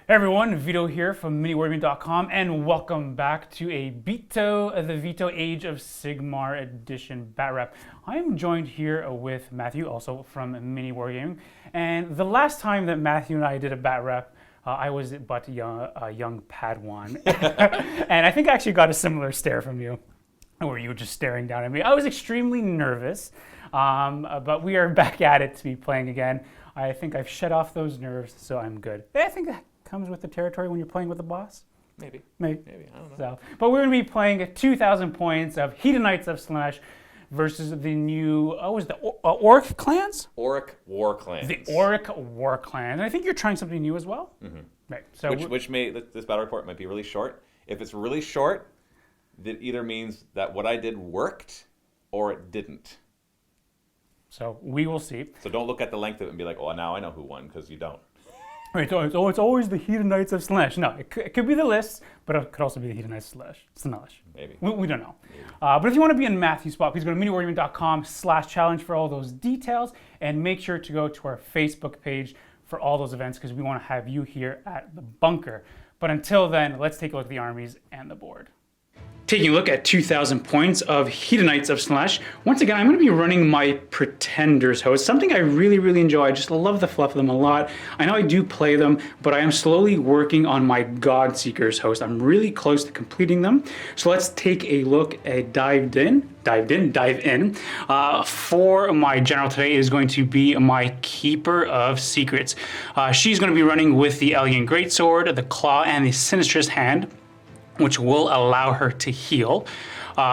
Hey everyone, Vito here from MiniWarGaming.com, and welcome back to a Beato, the Vito Age of Sigmar edition bat rep. I'm joined here with Matthew, also from MiniWarGaming, and the last time that Matthew and I did a bat rep, I was but a young Padawan, and I think I actually got a similar stare from you, where you were just staring down at me. I was extremely nervous, but we are back at it to be playing again. I think I've shed off those nerves, so I'm good. I think that comes with the territory when you're playing with the boss. Maybe, I don't know. So, but we're going to be playing 2,000 points of Hedonites of Slaanesh versus the new, Orruk clans? Orruk Warclans. The Orruk Warclans. And I think you're trying something new as well? Mm-hmm. Right. So which this battle report might be really short. If it's really short, that either means that what I did worked or it didn't. So we will see. So don't look at the length of it and be like, oh, now I know who won, because you don't. Right, so it's always the Hedonites of Slaanesh. No, it could be the list, but it could also be the Hedonites of Slaanesh. Maybe. We don't know. But if you want to be in Matthew's spot, please go to MiniWarGaming.com/challenge for all those details, and make sure to go to our Facebook page for all those events, because we want to have you here at the bunker. But until then, let's take a look at the armies and the board. Taking a look at 2,000 points of Hedonites of Slaanesh. Once again, I'm going to be running my Pretenders host, something I really enjoy. I just love the fluff of them a lot. I know I do play them, but I am slowly working on my Godseekers host. I'm really close to completing them. So let's take a look at dive in. For my general today is going to be my Keeper of Secrets. She's going to be running with the Elegant Greatsword, the Claw, and the Sinistrous Hand, which will allow her to heal.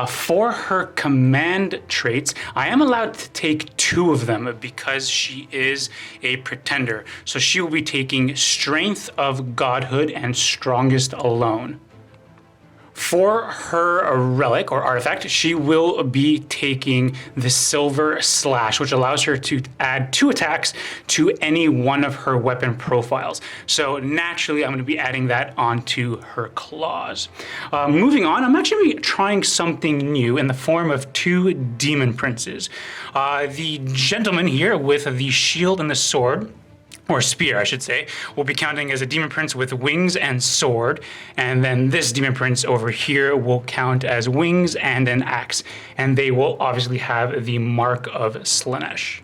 For her command traits, I am allowed to take 2 of them because she is a pretender. So she will be taking Strength of Godhood and Strongest alone. For her relic or artifact, she will be taking the Silver Slash, which allows her to add 2 attacks to any one of her weapon profiles. So naturally, I'm going to be adding that onto her claws. Moving on, I'm actually trying something new in the form of 2 Demon Princes. The gentleman here with the shield and the sword, or spear, I should say, will be counting as a Demon Prince with wings and sword, and then this Demon Prince over here will count as wings and an axe, and they will obviously have the mark of Slaanesh.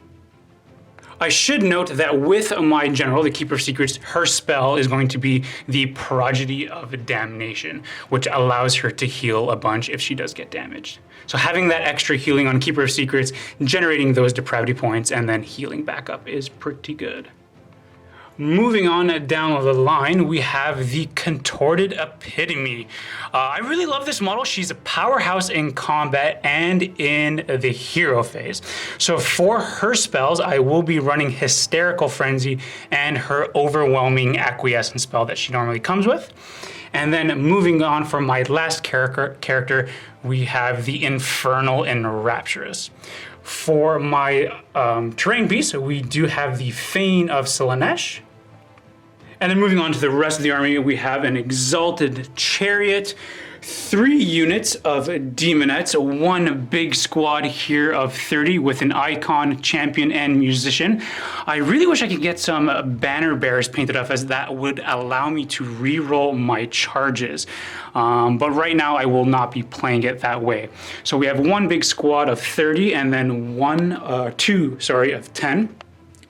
I should note that with my general, the Keeper of Secrets, her spell is going to be the Prodigy of Damnation, which allows her to heal a bunch if she does get damaged. So having that extra healing on Keeper of Secrets, generating those depravity points, and then healing back up is pretty good. Moving on down the line, we have the Contorted Epitome. I really love this model. She's a powerhouse in combat and in the hero phase. So for her spells, I will be running Hysterical Frenzy and her Overwhelming Acquiescence spell that she normally comes with. And then moving on for my last character, we have the Infernal and Rapturous. For my terrain beast, we do have the Fane of Slaanesh. And then moving on to the rest of the army, we have an Exalted Chariot, 3 units of Demonettes, 1 big squad here of 30 with an Icon, Champion, and Musician. I really wish I could get some Banner Bearers painted up, as that would allow me to re-roll my charges. But right now I will not be playing it that way. So we have 1 big squad of 30 and then 2 of 10.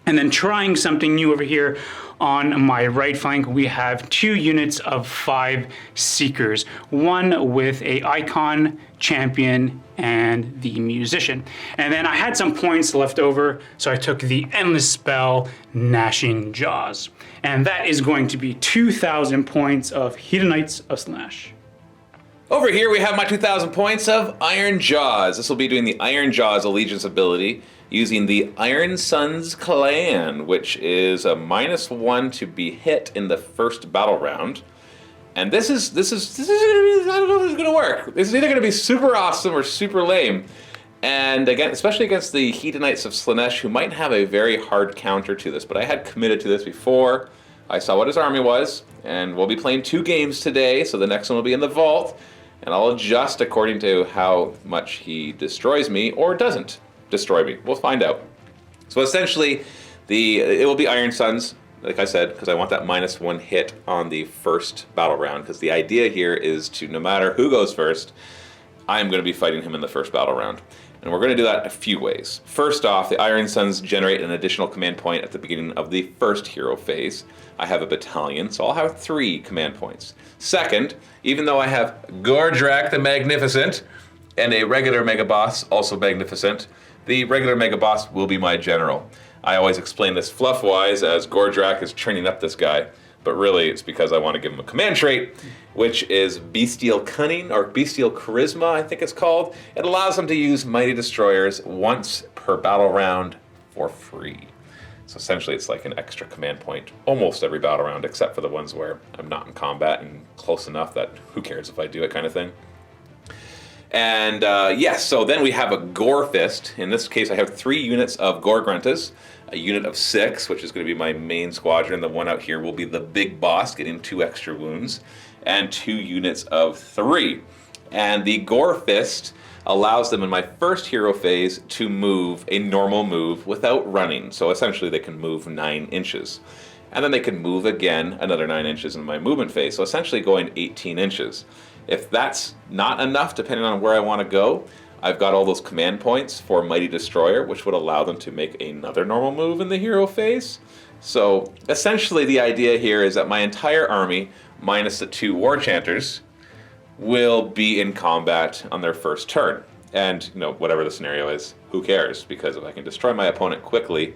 And then trying something new over here, on my right flank, we have 2 units of 5 Seekers, 1 with a Icon, Champion, and the Musician. And then I had some points left over, so I took the Endless Spell, Gnashing Jaws. And that is going to be 2,000 points of Hedonites of Slaanesh. Over here we have my 2,000 points of Iron Jaws. This will be doing the Iron Jaws Allegiance ability, using the Iron Sons clan, which is a -1 to be hit in the first battle round. And this is gonna be, I don't know if this is gonna work. This is either gonna be super awesome or super lame. And again, especially against the Hedonites of Slaanesh, who might have a very hard counter to this, but I had committed to this before. I saw what his army was, and we'll be playing 2 games today, so the next one will be in the vault, and I'll adjust according to how much he destroys me or doesn't destroy me. We'll find out. So essentially, it will be Iron Sons, like I said, because I want that -1 hit on the first battle round, because the idea here is to, no matter who goes first, I'm going to be fighting him in the first battle round. And we're going to do that a few ways. First off, the Iron Suns generate an additional command point at the beginning of the first hero phase. I have a battalion, so I'll have 3 command points. Second, even though I have Gordrak the Magnificent and a regular Mega Boss, also magnificent, the regular Mega Boss will be my general. I always explain this fluff-wise as Gordrak is training up this guy, but really it's because I want to give him a command trait, which is Bestial Cunning, or Bestial Charisma, I think it's called. It allows him to use Mighty Destroyers once per battle round for free. So essentially it's like an extra command point almost every battle round, except for the ones where I'm not in combat and close enough that who cares if I do it kind of thing. And yes, so then we have a Gore Fist. In this case, I have 3 units of Gore Gruntas, a unit of 6, which is going to be my main squadron. The one out here will be the big boss, getting 2 extra wounds, and 2 units of 3. And the Gore Fist allows them in my first hero phase to move a normal move without running. So essentially they can move 9 inches. And then they can move again another 9 inches in my movement phase. So essentially going 18 inches. If that's not enough, depending on where I want to go, I've got all those command points for Mighty Destroyer, which would allow them to make another normal move in the hero phase. So essentially the idea here is that my entire army, minus the 2 War Chanters, will be in combat on their first turn. And, you know, whatever the scenario is, who cares? Because if I can destroy my opponent quickly,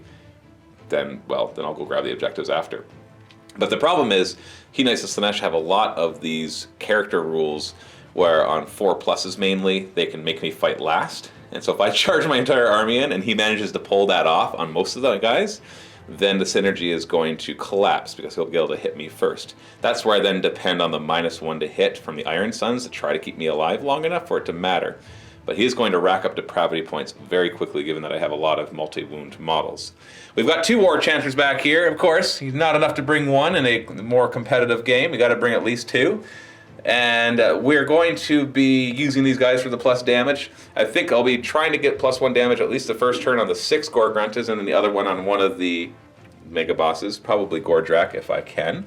then, well, then I'll go grab the objectives after. But the problem is, Hedonites and Slaanesh have a lot of these character rules where on 4+s mainly, they can make me fight last. And so if I charge my entire army in and he manages to pull that off on most of the guys, then the synergy is going to collapse because he'll be able to hit me first. That's where I then depend on the -1 to hit from the Iron Suns to try to keep me alive long enough for it to matter. But he's going to rack up depravity points very quickly, given that I have a lot of multi-wound models. We've got 2 War Chanters back here, of course. He's not enough to bring 1 in a more competitive game. We got to bring at least 2. And we're going to be using these guys for the plus damage. I think I'll be trying to get +1 damage at least the first turn on the 6 Gore Gruntas, and then the other one on one of the Mega Bosses, probably Gordrak if I can.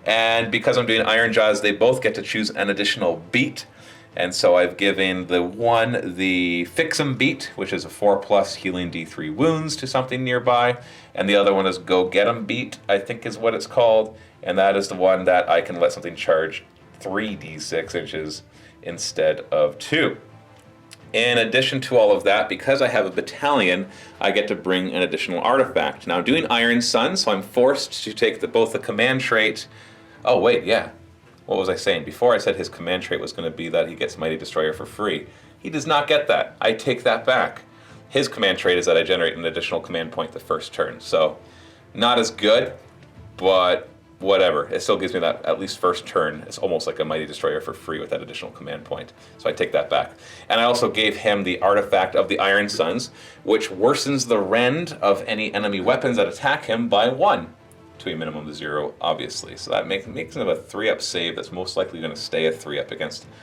And because I'm doing Iron Jaws, they both get to choose an additional beat. And so I've given the one the Fix 'em Beat, which is a 4+ healing D3 wounds to something nearby. And the other one is Go Get 'em Beat, I think is what it's called. And that is the one that I can let something charge 3d6 inches instead of 2. In addition to all of that, because I have a battalion, I get to bring an additional artifact. Now, doing Iron Sun, so I'm forced to take both the command trait. Oh, wait, yeah. What was I saying? Before I said his command trait was going to be that he gets Mighty Destroyer for free. He does not get that. I take that back. His command trait is that I generate an additional command point the first turn. So, not as good, but whatever. It still gives me that at least first turn. It's almost like a Mighty Destroyer for free with that additional command point. So I take that back. And I also gave him the artifact of the Iron Suns, which worsens the rend of any enemy weapons that attack him by 1. To a minimum of 0, obviously. So that makes him a 3-up save that's most likely going to stay a 3-up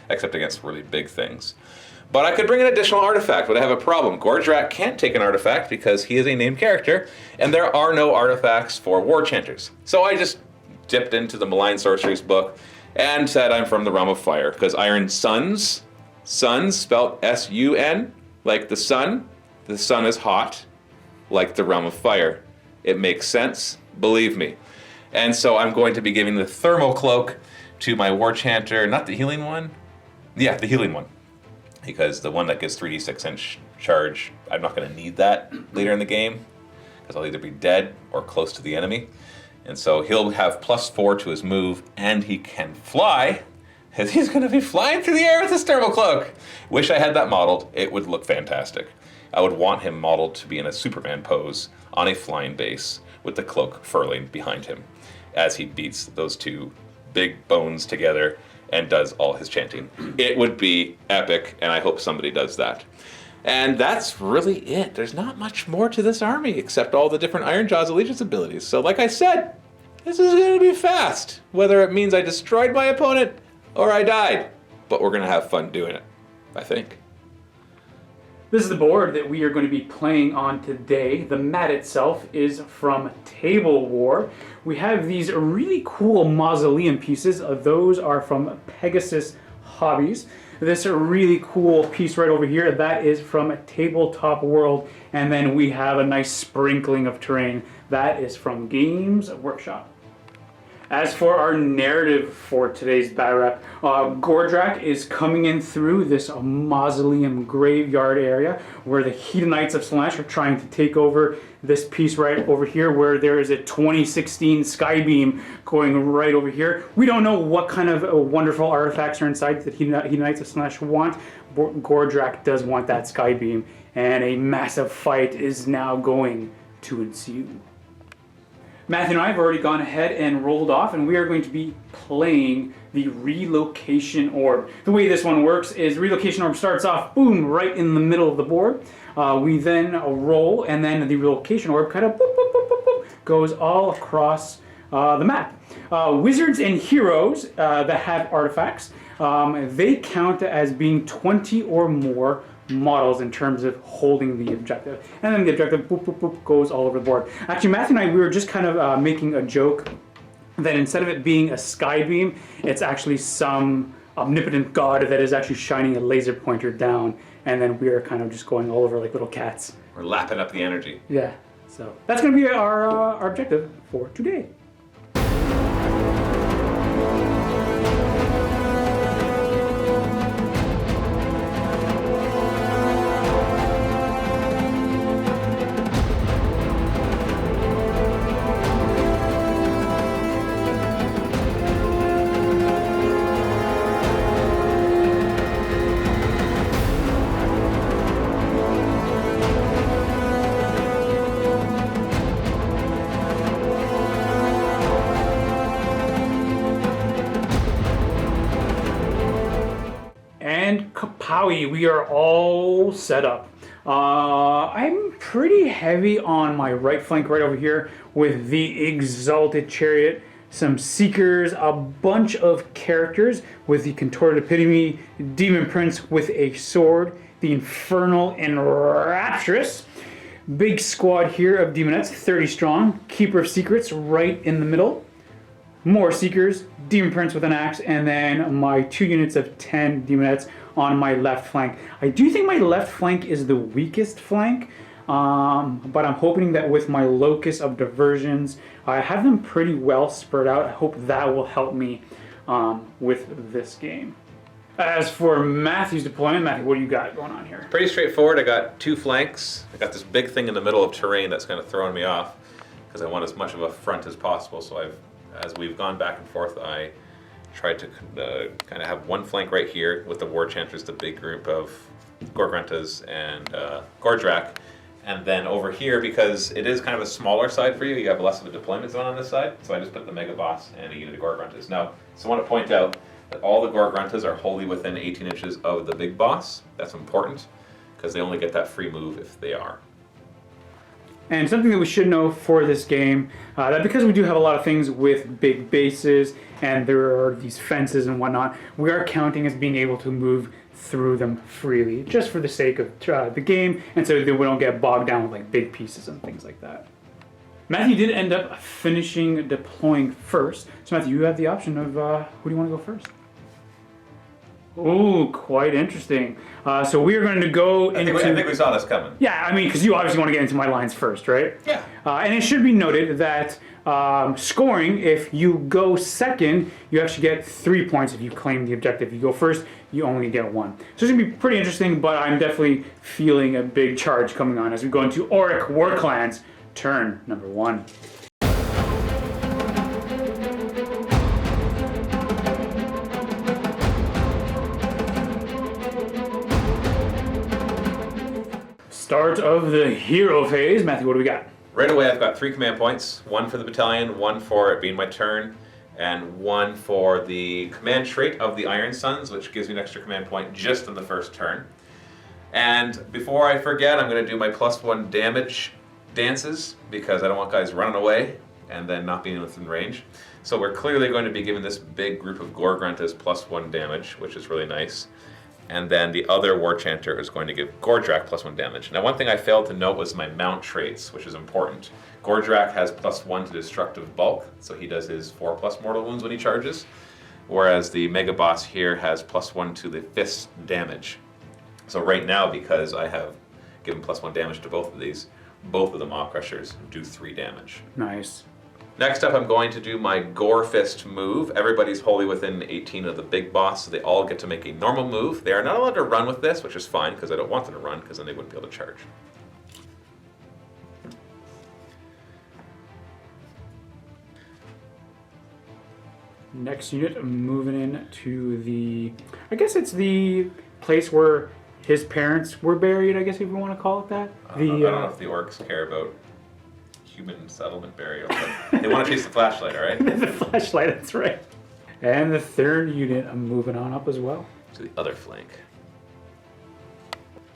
except against really big things. But I could bring an additional artifact, but I have a problem. Gordrak can't take an artifact because he is a named character, and there are no artifacts for War Chanters. So I just dipped into the Malign Sorceries book and said I'm from the Realm of Fire, because Iron Suns, suns spelled S-U-N, like the sun is hot, like the Realm of Fire. It makes sense. Believe me. And so I'm going to be giving the Thermal Cloak to my War Chanter, not the healing one? Yeah, the healing one. Because the one that gives 3d6 inch charge, I'm not going to need that later in the game, because I'll either be dead or close to the enemy. And so he'll have +4 to his move, and he can fly, because he's going to be flying through the air with his Thermal Cloak. Wish I had that modeled. It would look fantastic. I would want him modeled to be in a Superman pose on a flying base, with the cloak furling behind him as he beats those 2 big bones together and does all his chanting. It would be epic, and I hope somebody does that. And that's really it. There's not much more to this army except all the different Iron Jaws allegiance abilities. So like I said, this is going to be fast, whether it means I destroyed my opponent or I died. But we're going to have fun doing it, I think. This is the board that we are going to be playing on today. The mat itself is from Table War. We have these really cool mausoleum pieces. Those are from Pegasus Hobbies. This really cool piece right over here, that is from Tabletop World. And then we have a nice sprinkling of terrain. That is from Games Workshop. As for our narrative for today's battle rap, Gordrak is coming in through this mausoleum graveyard area where the Hedonites of Slaanesh are trying to take over this piece right over here where there is a 2016 Skybeam going right over here. We don't know what kind of wonderful artifacts are inside that Hedonites of Slaanesh want. Gordrak does want that Skybeam, and a massive fight is now going to ensue. Matthew and I have already gone ahead and rolled off, and we are going to be playing the Relocation Orb. The way this one works is Relocation Orb starts off, boom, right in the middle of the board. We then roll, and then the Relocation Orb kind of boop, boop, boop, boop, boop, goes all across the map. Wizards and heroes that have artifacts, they count as being 20 or more models in terms of holding the objective. And then the objective boop, boop, boop, goes all over the board. Actually, Matthew and I, we were just kind of making a joke that instead of it being a sky beam, it's actually some omnipotent god that is actually shining a laser pointer down, and then we are kind of just going all over like little cats. We're lapping up the energy. Yeah, so that's going to be our objective for today. And kapowie, we are all set up. I'm pretty heavy on my right flank right over here with the Exalted Chariot, some Seekers, a bunch of characters with the Contorted Epitome, Demon Prince with a sword, the Infernal and Rapturous. Big squad here of Demonettes, 30 strong, Keeper of Secrets right in the middle. More Seekers, Demon Prince with an axe, and then my 2 units of 10 Demonettes on my left flank. I do think my left flank is the weakest flank, but I'm hoping that with my Locus of Diversions, I have them pretty well spread out. I hope that will help me with this game. As for Matthew's deployment, Matthew, what do you got going on here? Pretty straightforward. I got 2 flanks. I got this big thing in the middle of terrain that's kind of throwing me off because I want as much of a front as possible. So as we've gone back and forth, I tried to kind of have one flank right here with the War Chanters, the big group of Gorgruntas and Gordrak. And then over here, because it is kind of a smaller side for you, you have less of a deployment zone on this side. So I just put the Mega Boss and a unit of Gorgruntas. Now, so I want to point out that all the Gorgruntas are wholly within 18 inches of the big boss. That's important because they only get that free move if they are. And something that we should know for this game, that because we do have a lot of things with big bases and there are these fences and whatnot, we are counting as being able to move through them freely, just for the sake of the game, and so that we don't get bogged down with like big pieces and things like that. Matthew did end up finishing deploying first. So Matthew, you have the option of who do you want to go first? Ooh, quite interesting. So we are going to go into... I think we saw this coming. Yeah, I mean, because you obviously want to get into my lines first, right? Yeah. And it should be noted that scoring, if you go second, you actually get 3 points if you claim the objective. If you go first, you only get 1. So it's going to be pretty interesting, but I'm definitely feeling a big charge coming on as we go into Orruk Warclans, turn number 1. Start of the hero phase. Matthew, what do we got? Right away, I've got 3 command points. 1 for the battalion, 1 for it being my turn, and 1 for the command trait of the Iron Suns, which gives me an extra command point just in the first turn. And before I forget, I'm going to do my +1 damage dances, because I don't want guys running away and then not being within range. So we're clearly going to be giving this big group of Gorgruntas +1 damage, which is really nice. And then the other War Chanter is going to give Gordrak +1 damage. Now, one thing I failed to note was my mount traits, which is important. Gordrak has +1 to destructive bulk, so he does his 4+ mortal wounds when he charges. Whereas the Mega Boss here has +1 to the fist damage. So right now, because I have given +1 damage to both of these, both of the Maw Crushers do 3 damage. Nice. Next up, I'm going to do my Gore Fist move. Everybody's wholly within 18 of the big boss, so they all get to make a normal move. They are not allowed to run with this, which is fine, because I don't want them to run, because then they wouldn't be able to charge. Next unit, I'm moving in to the... I guess it's the place where his parents were buried, I guess if you want to call it that. I don't know if the orcs care about human settlement burial, but they want to chase the flashlight, all right? The flashlight, that's right. And the third unit, I'm moving on up as well. To the other flank.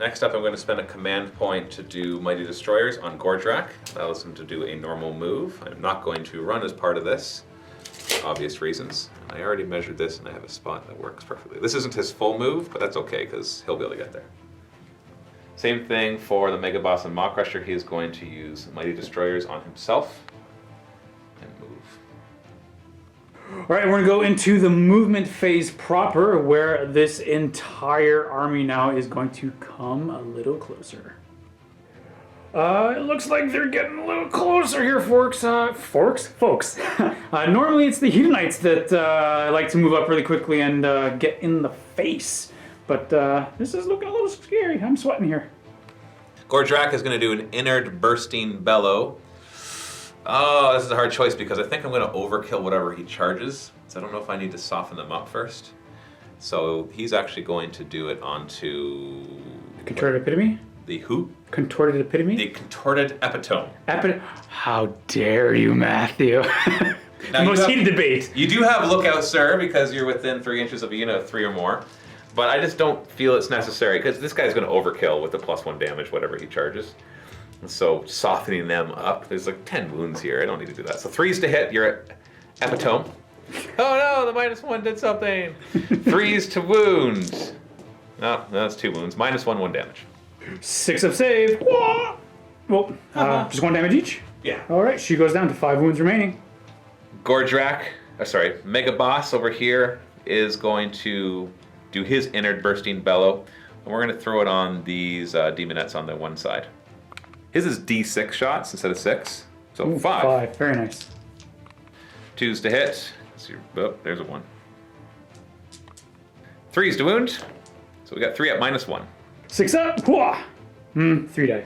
Next up, I'm going to spend a command point to do Mighty Destroyers on Gordrak. That allows him to do a normal move. I'm not going to run as part of this, for obvious reasons. And I already measured this, and I have a spot that works perfectly. This isn't his full move, but that's okay, because he'll be able to get there. Same thing for the Mega Boss and Maw Crusher. He is going to use Mighty Destroyers on himself and move. All right, we're going to go into the movement phase proper, where this entire army now is going to come a little closer. It looks like they're getting a little closer here, folks. Folks. Normally it's the Hedonites that like to move up really quickly and get in the face. But this is looking a little scary. I'm sweating here. Gordrak is going to do an Innard Bursting Bellow. Oh, this is a hard choice because I think I'm going to overkill whatever he charges. So I don't know if I need to soften them up first. So he's actually going to do it onto... Contorted Epitome? The who? Contorted Epitome? The Contorted Epitome. How dare you, Matthew? The most heated debate. You do have Lookout, sir, because you're within 3 inches of a unit of 3 or more. But I just don't feel it's necessary, because this guy's going to overkill with the +1 damage, whatever he charges. And so softening them up, there's like 10 wounds here. I don't need to do that. So 3s to hit, you're at Epitome. Oh no, the -1 did something. 3s to wound. No, that's 2 wounds. -1, 1 damage. 6 of save. Well, just 1 damage each? Yeah. All right, she goes down to 5 wounds remaining. Gordrak, Mega Boss over here is going to do his Innard Bursting Bellow. And we're going to throw it on these demonettes on the one side. His is D6 shots instead of 6. So Ooh, 5. 5, very nice. 2s to hit. Oh, there's a 1. 3s to wound. So we got 3 at -1. 6 up. 3 die.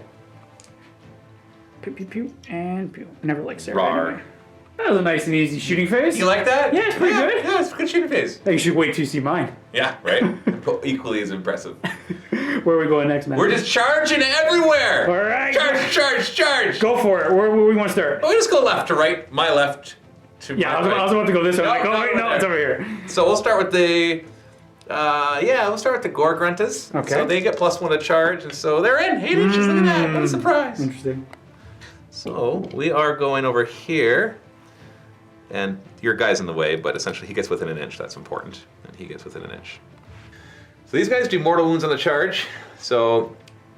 Pew, pew, pew, and pew. Never like Sarah. Rawr. Anyway. That was a nice and easy shooting phase. You like that? Yeah, it's pretty good. Yeah, it's a good shooting phase. You should wait till you see mine. Yeah, right? Equally as impressive. Where are we going next, man? We're just charging everywhere! All right. Charge! Go for it. Where we want to start? We just go left to right, my left to Yeah, my right. I was about to go this way. No, it's over here. So we'll start with the... we'll start with the Gore Gruntas. Okay. So they get +1 to charge, and so they're in 8 inches. Look at that. What a surprise. Interesting. So we are going over here. And your guy's in the way, but essentially he gets within an inch. That's important. And he gets within an inch. So these guys do mortal wounds on the charge. So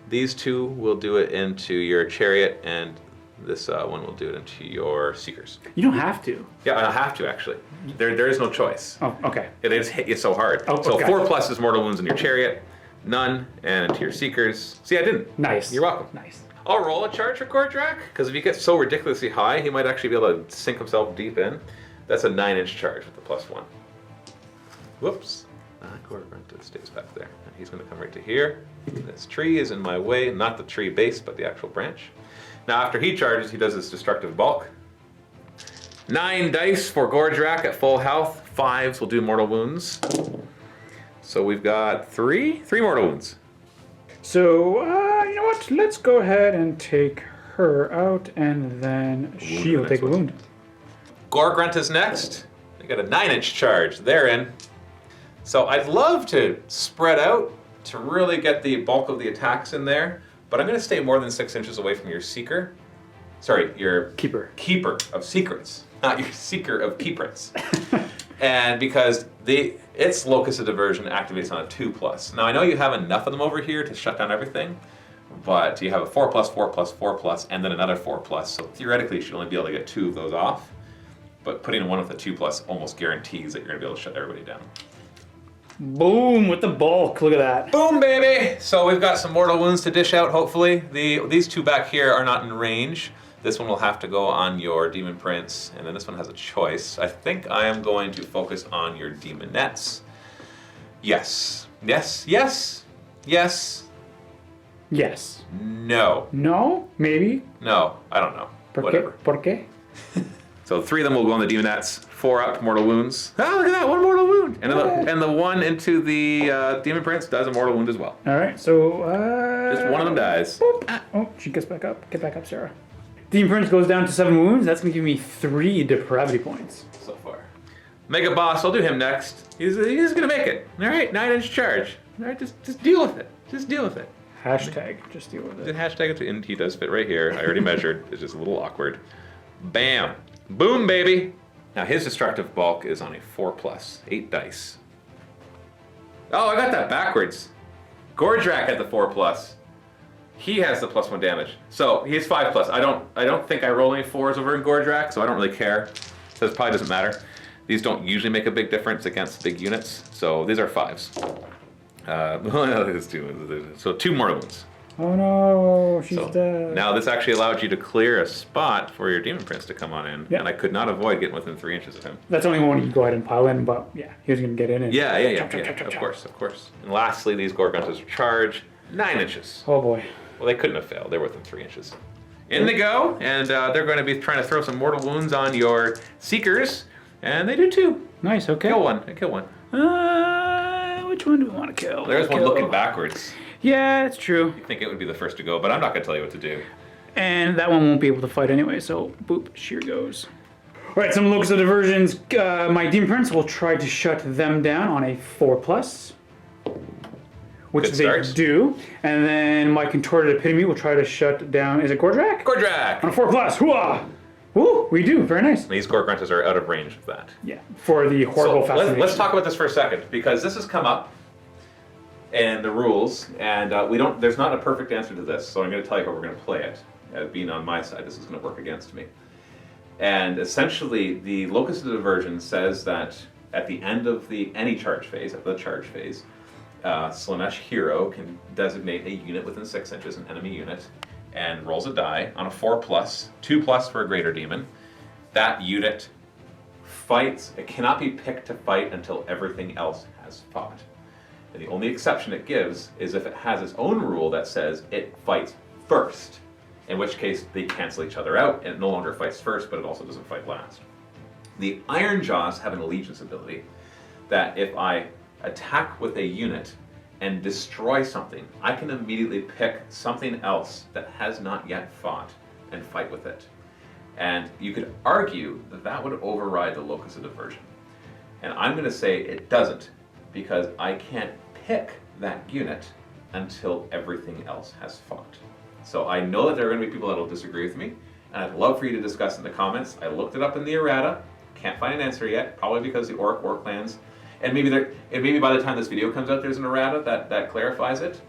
these 2 will do it into your chariot, and this one will do it into your seekers. You don't have to. Yeah, I have to actually. There is no choice. Oh, okay. They just hit you so hard. Oh, so okay. 4+ is mortal wounds in your chariot, none, and into your seekers. See, I didn't. Nice. You're welcome. Nice. I'll roll a charge for Gordrak, because if he gets so ridiculously high, he might actually be able to sink himself deep in. That's a 9-inch charge with the +1. Whoops. Gordrak stays back there. And he's going to come right to here. This tree is in my way, not the tree base, but the actual branch. Now, after he charges, he does his destructive bulk. 9 dice for Gordrak at full health. 5s will do mortal wounds. So we've got 3 mortal wounds. So, you know what? Let's go ahead and take her out, and then she'll take a wound. Gore Grunt is next. They got a 9-inch charge. They're in. So I'd love to spread out to really get the bulk of the attacks in there, but I'm going to stay more than 6 inches away from your seeker. Sorry, your Keeper of secrets, not your seeker of keepers. And because its Locus of Diversion activates on a 2+. Now I know you have enough of them over here to shut down everything, but you have a 4+, 4+, 4+, and then another 4+. So theoretically, you should only be able to get 2 of those off. But putting in one with a 2+ almost guarantees that you're going to be able to shut everybody down. Boom with the bulk. Look at that. Boom, baby! So we've got some mortal wounds to dish out, hopefully. These 2 back here are not in range. This one will have to go on your Demon Prince, and then this one has a choice. I think I am going to focus on your Demonettes. Yes. Yes. Yes. Yes. Yes. No. No? Maybe? No. I don't know. Whatever. Por qué? So 3 of them will go on the Demonettes. 4 up, mortal wounds. Oh, look at that, 1 mortal wound. And the one into the Demon Prince does a mortal wound as well. All right, so... Just one of them dies. Ah. Oh, she gets back up. Get back up, Sarah. Demon Prince goes down to 7 wounds. That's going to give me 3 depravity points. So far. Mega Boss, I'll do him next. He's going to make it. All right, 9-inch charge. All right, just deal with it. Just deal with it. Hashtag, just deal with it. Hashtag it, and he does fit right here. I already measured. It's just a little awkward. Bam. Boom, baby. Now his destructive bulk is on a 4+, 8 dice. Oh, I got that backwards. Gordrak had the 4+. He has the +1 damage. So he has 5+. I don't think I roll any 4s over in Gordrak, so I don't really care. So this probably doesn't matter. These don't usually make a big difference against big units, so these are 5s. So 2 more wounds. Oh no, she's dead. Now this actually allowed you to clear a spot for your Demon Prince to come on in, yeah. And I could not avoid getting within 3 inches of him. That's only one you can go ahead and pile in, but yeah, he was going to get in. And yeah. Of course. And lastly, these Gorgontas charge 9 inches. Oh boy. Well, they couldn't have failed. They're within 3 inches. In they go, and they're going to be trying to throw some mortal wounds on your Seekers, and they do 2. Nice, okay. Kill one. Which one do we want to kill? There's one looking backwards. Yeah, it's true. You think it would be the first to go, but I'm not going to tell you what to do. And that one won't be able to fight anyway, so boop, sheer goes. All right, some Locus of Diversions. My Demon Prince will try to shut them down on a 4+, which they do. And then my Contorted Epitome will try to shut down, is it Gordrak? Gordrak! On a 4+, hooah! Woo, we do, very nice. These Gorgontas are out of range of that. Yeah, for the horrible fascination. Let's talk about this for a second, because this has come up in the rules, and there's not a perfect answer to this, so I'm going to tell you how we're going to play it. Being on my side, this is going to work against me. And essentially, the Locus of Diversion says that at the end of any charge phase, at the charge phase, Slaanesh hero can designate a unit within 6 inches, an enemy unit, and rolls a die on a 4+, 2+ for a greater demon. That unit fights. It cannot be picked to fight until everything else has fought. And the only exception it gives is if it has its own rule that says it fights first, in which case they cancel each other out and it no longer fights first, but it also doesn't fight last. The Iron Jaws have an allegiance ability that if I attack with a unit and destroy something, I can immediately pick something else that has not yet fought and fight with it. And you could argue that that would override the Locus of Diversion. And I'm going to say it doesn't, because I can't pick that unit until everything else has fought. So I know that there are going to be people that will disagree with me, and I'd love for you to discuss in the comments. I looked it up in the errata, can't find an answer yet, probably because the Orruk Warclans, and maybe by the time this video comes out there's an errata that clarifies it,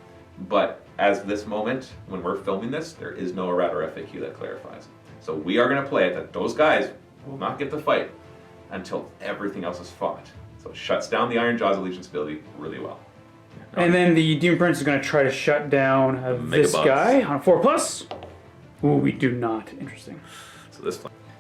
but as this moment, when we're filming this, there is no errata or FAQ that clarifies. So we are going to play it that those guys will not get to fight until everything else is fought. So it shuts down the Iron Jaws allegiance ability really well. And then the Demon Prince is going to try to shut down this guy on a 4+. Ooh, we do not. Interesting.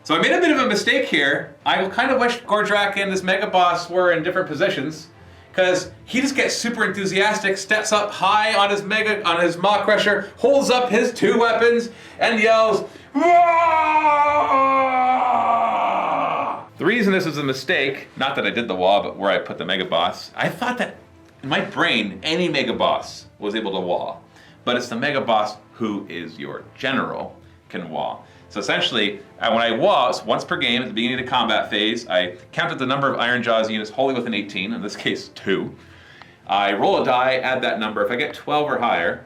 So I made a bit of a mistake here. I kind of wish Gordrak and this Mega Boss were in different positions, because he just gets super enthusiastic, steps up high on his Maw Crusher, holds up his 2 weapons, and yells, "Wah!" The reason this is a mistake, not that I did the wall, but where I put the Mega Boss, I thought that in my brain, any Mega Boss was able to wall. But it's the Mega Boss who is your general can wall. So essentially, when I wall, it's once per game at the beginning of the combat phase. I counted the number of Iron Jaws units wholly within 18, in this case 2. I roll a die, add that number. If I get 12 or higher,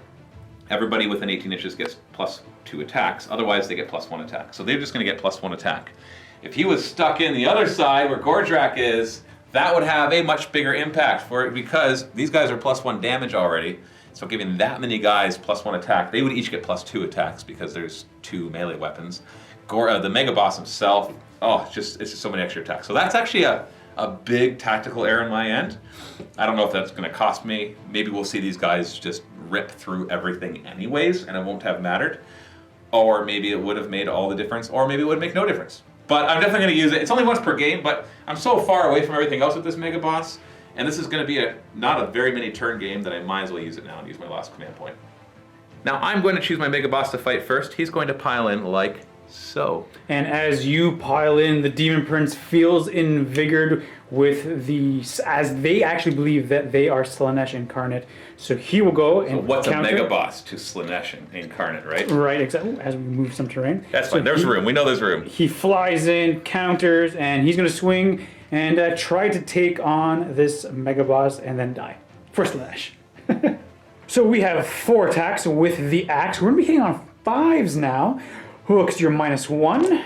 everybody within 18 inches gets +2 attacks. Otherwise, they get +1 attack. So they're just going to get +1 attack. If he was stuck in the other side where Gordrak is, that would have a much bigger impact for it because these guys are +1 damage already. So giving that many guys +1 attack, they would each get +2 attacks because there's 2 melee weapons. The Mega Boss himself, it's just so many extra attacks. So that's actually a big tactical error on my end. I don't know if that's going to cost me. Maybe we'll see these guys just rip through everything anyways, and it won't have mattered. Or maybe it would have made all the difference, or maybe it would make no difference. But I'm definitely going to use it. It's only once per game, but I'm so far away from everything else with this Mega Boss, and this is going to be not a very many turn game that I might as well use it now and use my last command point. Now I'm going to choose my Mega Boss to fight first. He's going to pile in like so. And as you pile in, the Demon Prince feels invigorated with as they actually believe that they are Slaanesh incarnate. So he will go and what's counter. a Mega Boss to Slaanesh incarnate, right? Right, exactly. As we move some terrain. That's fine. There's room. We know there's room. He flies in, counters, and he's going to swing and try to take on this Mega Boss and then die for Slaanesh. So we have 4 attacks with the axe. We're going to be hitting on 5s now. Hooks, you're -1.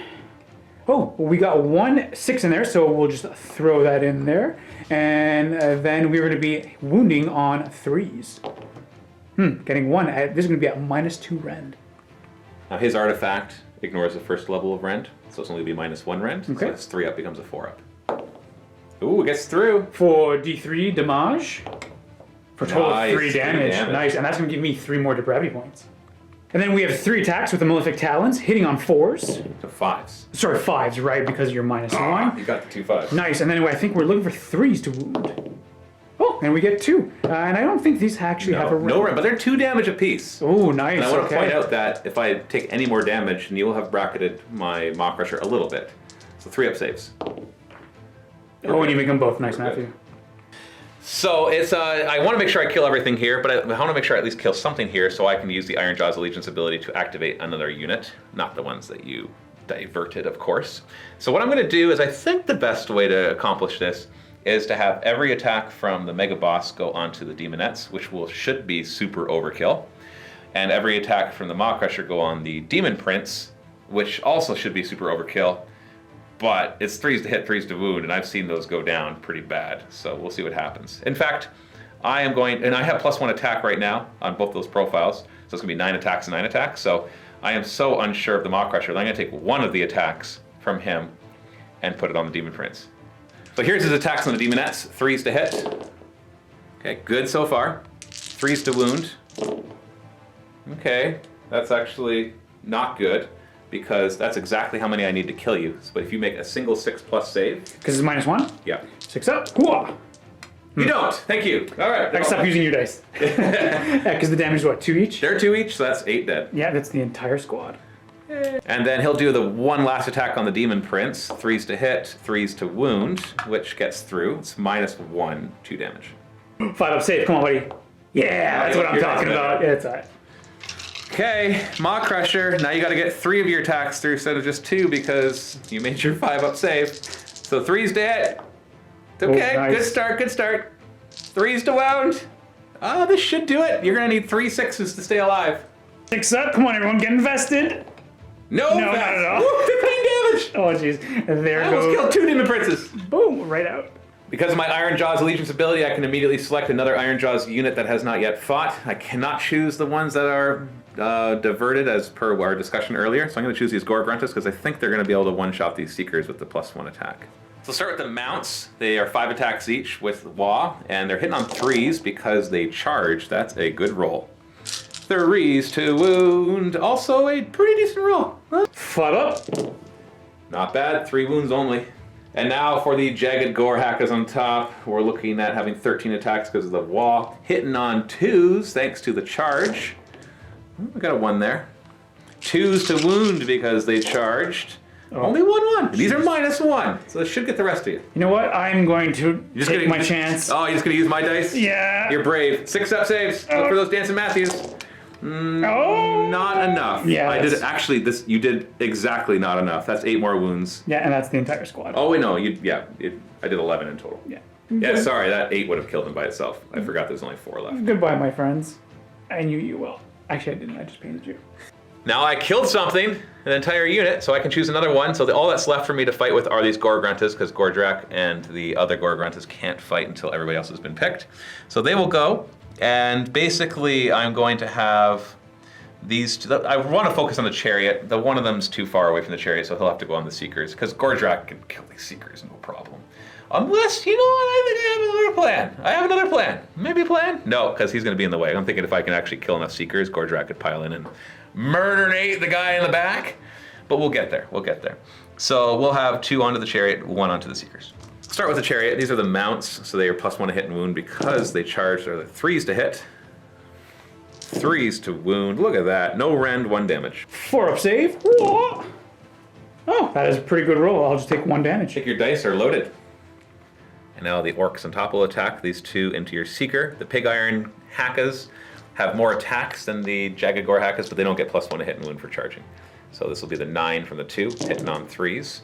Oh, we got 1 6 in there, so we'll just throw that in there. And then we're going to be wounding on 3s. Getting 1. This is going to be at -2 rend. Now his artifact ignores the first level of rend, so it's only going to be -1 rend. Okay. So it's 3 up becomes a 4 up. Ooh, it gets through. For D3 damage. For total of 3 damage. Nice, and that's going to give me 3 more depravity points. And then we have 3 attacks with the Malefic Talons, hitting on 4s. So 5s. Sorry, 5s, right, because you're -1. You got the 2 5s. Nice, and then I think we're looking for 3s to wound. Oh, and we get 2. And I don't think these actually have a rend. No rend, but they're 2 damage apiece. Oh, nice. And I want to point out that if I take any more damage, Neil will have bracketed my Maw Crusher a little bit. So 3 up saves. Oh, and you make them both. Nice, Matthew. So it's I want to make sure I kill everything here, but I want to make sure I at least kill something here so I can use the Ironjaw's Allegiance ability to activate another unit, not the ones that you diverted, of course. So what I'm going to do is I think the best way to accomplish this is to have every attack from the Mega Boss go onto the Demonettes, which should be super overkill, and every attack from the Maw Crusher go on the Demon Prince, which also should be super overkill. But it's 3s to hit, 3s to wound, and I've seen those go down pretty bad. So we'll see what happens. In fact, I am going, and I have +1 attack right now on both those profiles. So it's going to be 9 attacks and 9 attacks. So I am so unsure of the Maw Crusher that I'm going to take one of the attacks from him and put it on the Demon Prince. So here's his attacks on the Demonettes. 3s to hit. Okay, good so far. 3s to wound. Okay, that's actually not good, because that's exactly how many I need to kill you. But if you make a single 6+ save... Because it's -1? Yeah. 6 up. Hooah! You don't! Thank you. All right. I can stop using your dice. Yeah, because the damage is what, 2 each? They're 2 each, so that's 8 dead. Yeah, that's the entire squad. And then he'll do the one last attack on the Demon Prince. 3s to hit, 3s to wound, which gets through. It's -1, 2 damage. 5 up save. Come on, buddy. Yeah, that's what I'm talking about. Yeah, it's alright. Okay, Maw Crusher. Now you got to get 3 of your attacks through instead of just 2 because you made your 5 up save. So 3s to hit. Okay, nice. Good start, good start. 3s to wound. Oh, this should do it. You're going to need 3 6s to stay alive. 6 up. Come on, everyone, get invested. No, not at all. Woo, 15 damage. Oh, jeez. There I goes. almost killed 2 Demon Princes. Boom, right out. Because of my Ironjaw's Allegiance ability, I can immediately select another Ironjaw's unit that has not yet fought. I cannot choose the ones that are diverted as per our discussion earlier. So I'm going to choose these Gore Gruntus because I think they're going to be able to one-shot these Seekers with the +1 attack. So start with the mounts. They are 5 attacks each with Law, and they're hitting on 3s because they charge. That's a good roll. 3s to wound. Also a pretty decent roll. Huh? 5 up. Not bad. 3 wounds only. And now for the Jagged Gore Hackers on top, we're looking at having 13 attacks because of the wall. Hitting on 2s thanks to the charge. We got a 1 there. 2s to wound because they charged. Oh. Only 1/1. These are -1, so this should get the rest of you. You know what? I'm going to take my chance. Oh, you're just going to use my dice? Yeah. You're brave. 6 up saves. Look for those Dancing Matthews. Not enough. Yeah. I did actually. You did exactly not enough. That's 8 more wounds. Yeah, and that's the entire squad. Oh wait, no. I did 11 in total. Yeah. Yeah, sorry. That 8 would have killed him by itself. I forgot there's only 4 left. Goodbye, my friends. I knew you well. Actually, I didn't. I just painted you. Now I killed something, an entire unit, so I can choose another one. So all that's left for me to fight with are these Gore-Gruntas, because Gordrak and the other Gore-Gruntas can't fight until everybody else has been picked. So they will go, and basically I'm going to have these two. I want to focus on the Chariot. The one of them's too far away from the Chariot, so he'll have to go on the Seekers, because Gordrak can kill these Seekers, no problem. Unless, you know what, I think I have another plan. I have another plan. Maybe a plan? No, because he's going to be in the way. I'm thinking if I can actually kill enough Seekers, Gordrak could pile in and murder-nate the guy in the back. But we'll get there. We'll get there. So we'll have 2 onto the Chariot, 1 onto the Seekers. Start with the Chariot. These are the mounts, so they are +1 to hit and wound because they charge. They're the 3s to hit, 3s to wound. Look at that. No rend, 1 damage. 4-up save. Whoa. Oh, that is a pretty good roll. I'll just take 1 damage. Take your dice are loaded. And now the orcs on top will attack these 2 into your Seeker. The Pig Iron Hakkas have more attacks than the Jagged Gore Hakkas, but they don't get +1 to hit and wound for charging. So this will be the 9 from the 2, hitting on 3s,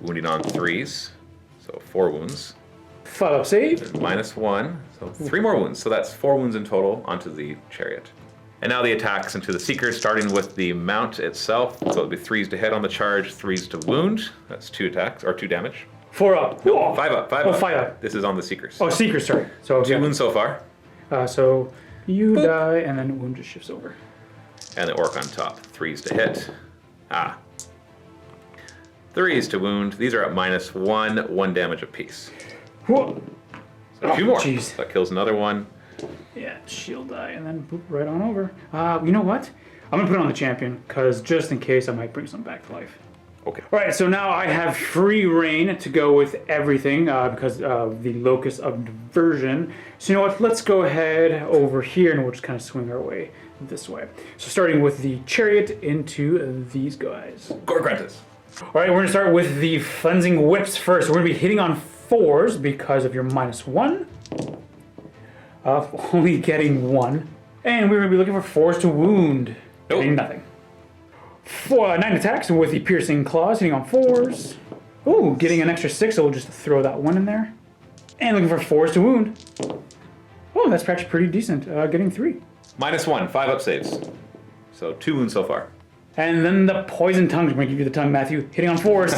wounding on 3s, so 4 wounds. 5-up save. -1, so 3 more wounds. So that's 4 wounds in total onto the Chariot. And now the attacks into the Seekers, starting with the mount itself. So it'll be 3s to hit on the charge, 3s to wound. That's 2 attacks, or 2 damage. 4-up. No, 5 up, 5 Oh, up. 5 up. This is on the Seekers. Oh, Seekers, sorry. So 2 wounds so far. So you Boop. die, and then wound just shifts over. And the orc on top, 3s to hit. 3s to wound. These are at -1, 1 damage apiece. Whoa. So 2 more. Jeez. That kills another one. Yeah, shield die, and then boop right on over. You know what? I'm gonna put it on the champion, because just in case I might bring some back to life. Okay. All right, so now I have free reign to go with everything because of the locus of diversion. So you know what? Let's go ahead over here, and we'll just kind of swing our way this way. So starting with the Chariot into these guys. Gore-Gruntas. All right, we're gonna start with the Cleansing Whips first. We're gonna be hitting on 4s because of your -1. Only getting 1. And we're gonna be looking for 4s to wound. Nope. Getting nothing. 9 attacks with the Piercing Claws, hitting on 4s. Ooh, getting an extra 6, so we'll just throw that 1 in there. And looking for 4s to wound. Oh, that's actually pretty decent. Getting 3. -1, 5 up saves. So 2 wounds so far. And then the Poison Tongue. I'm going to give you the tongue, Matthew. Hitting on 4s.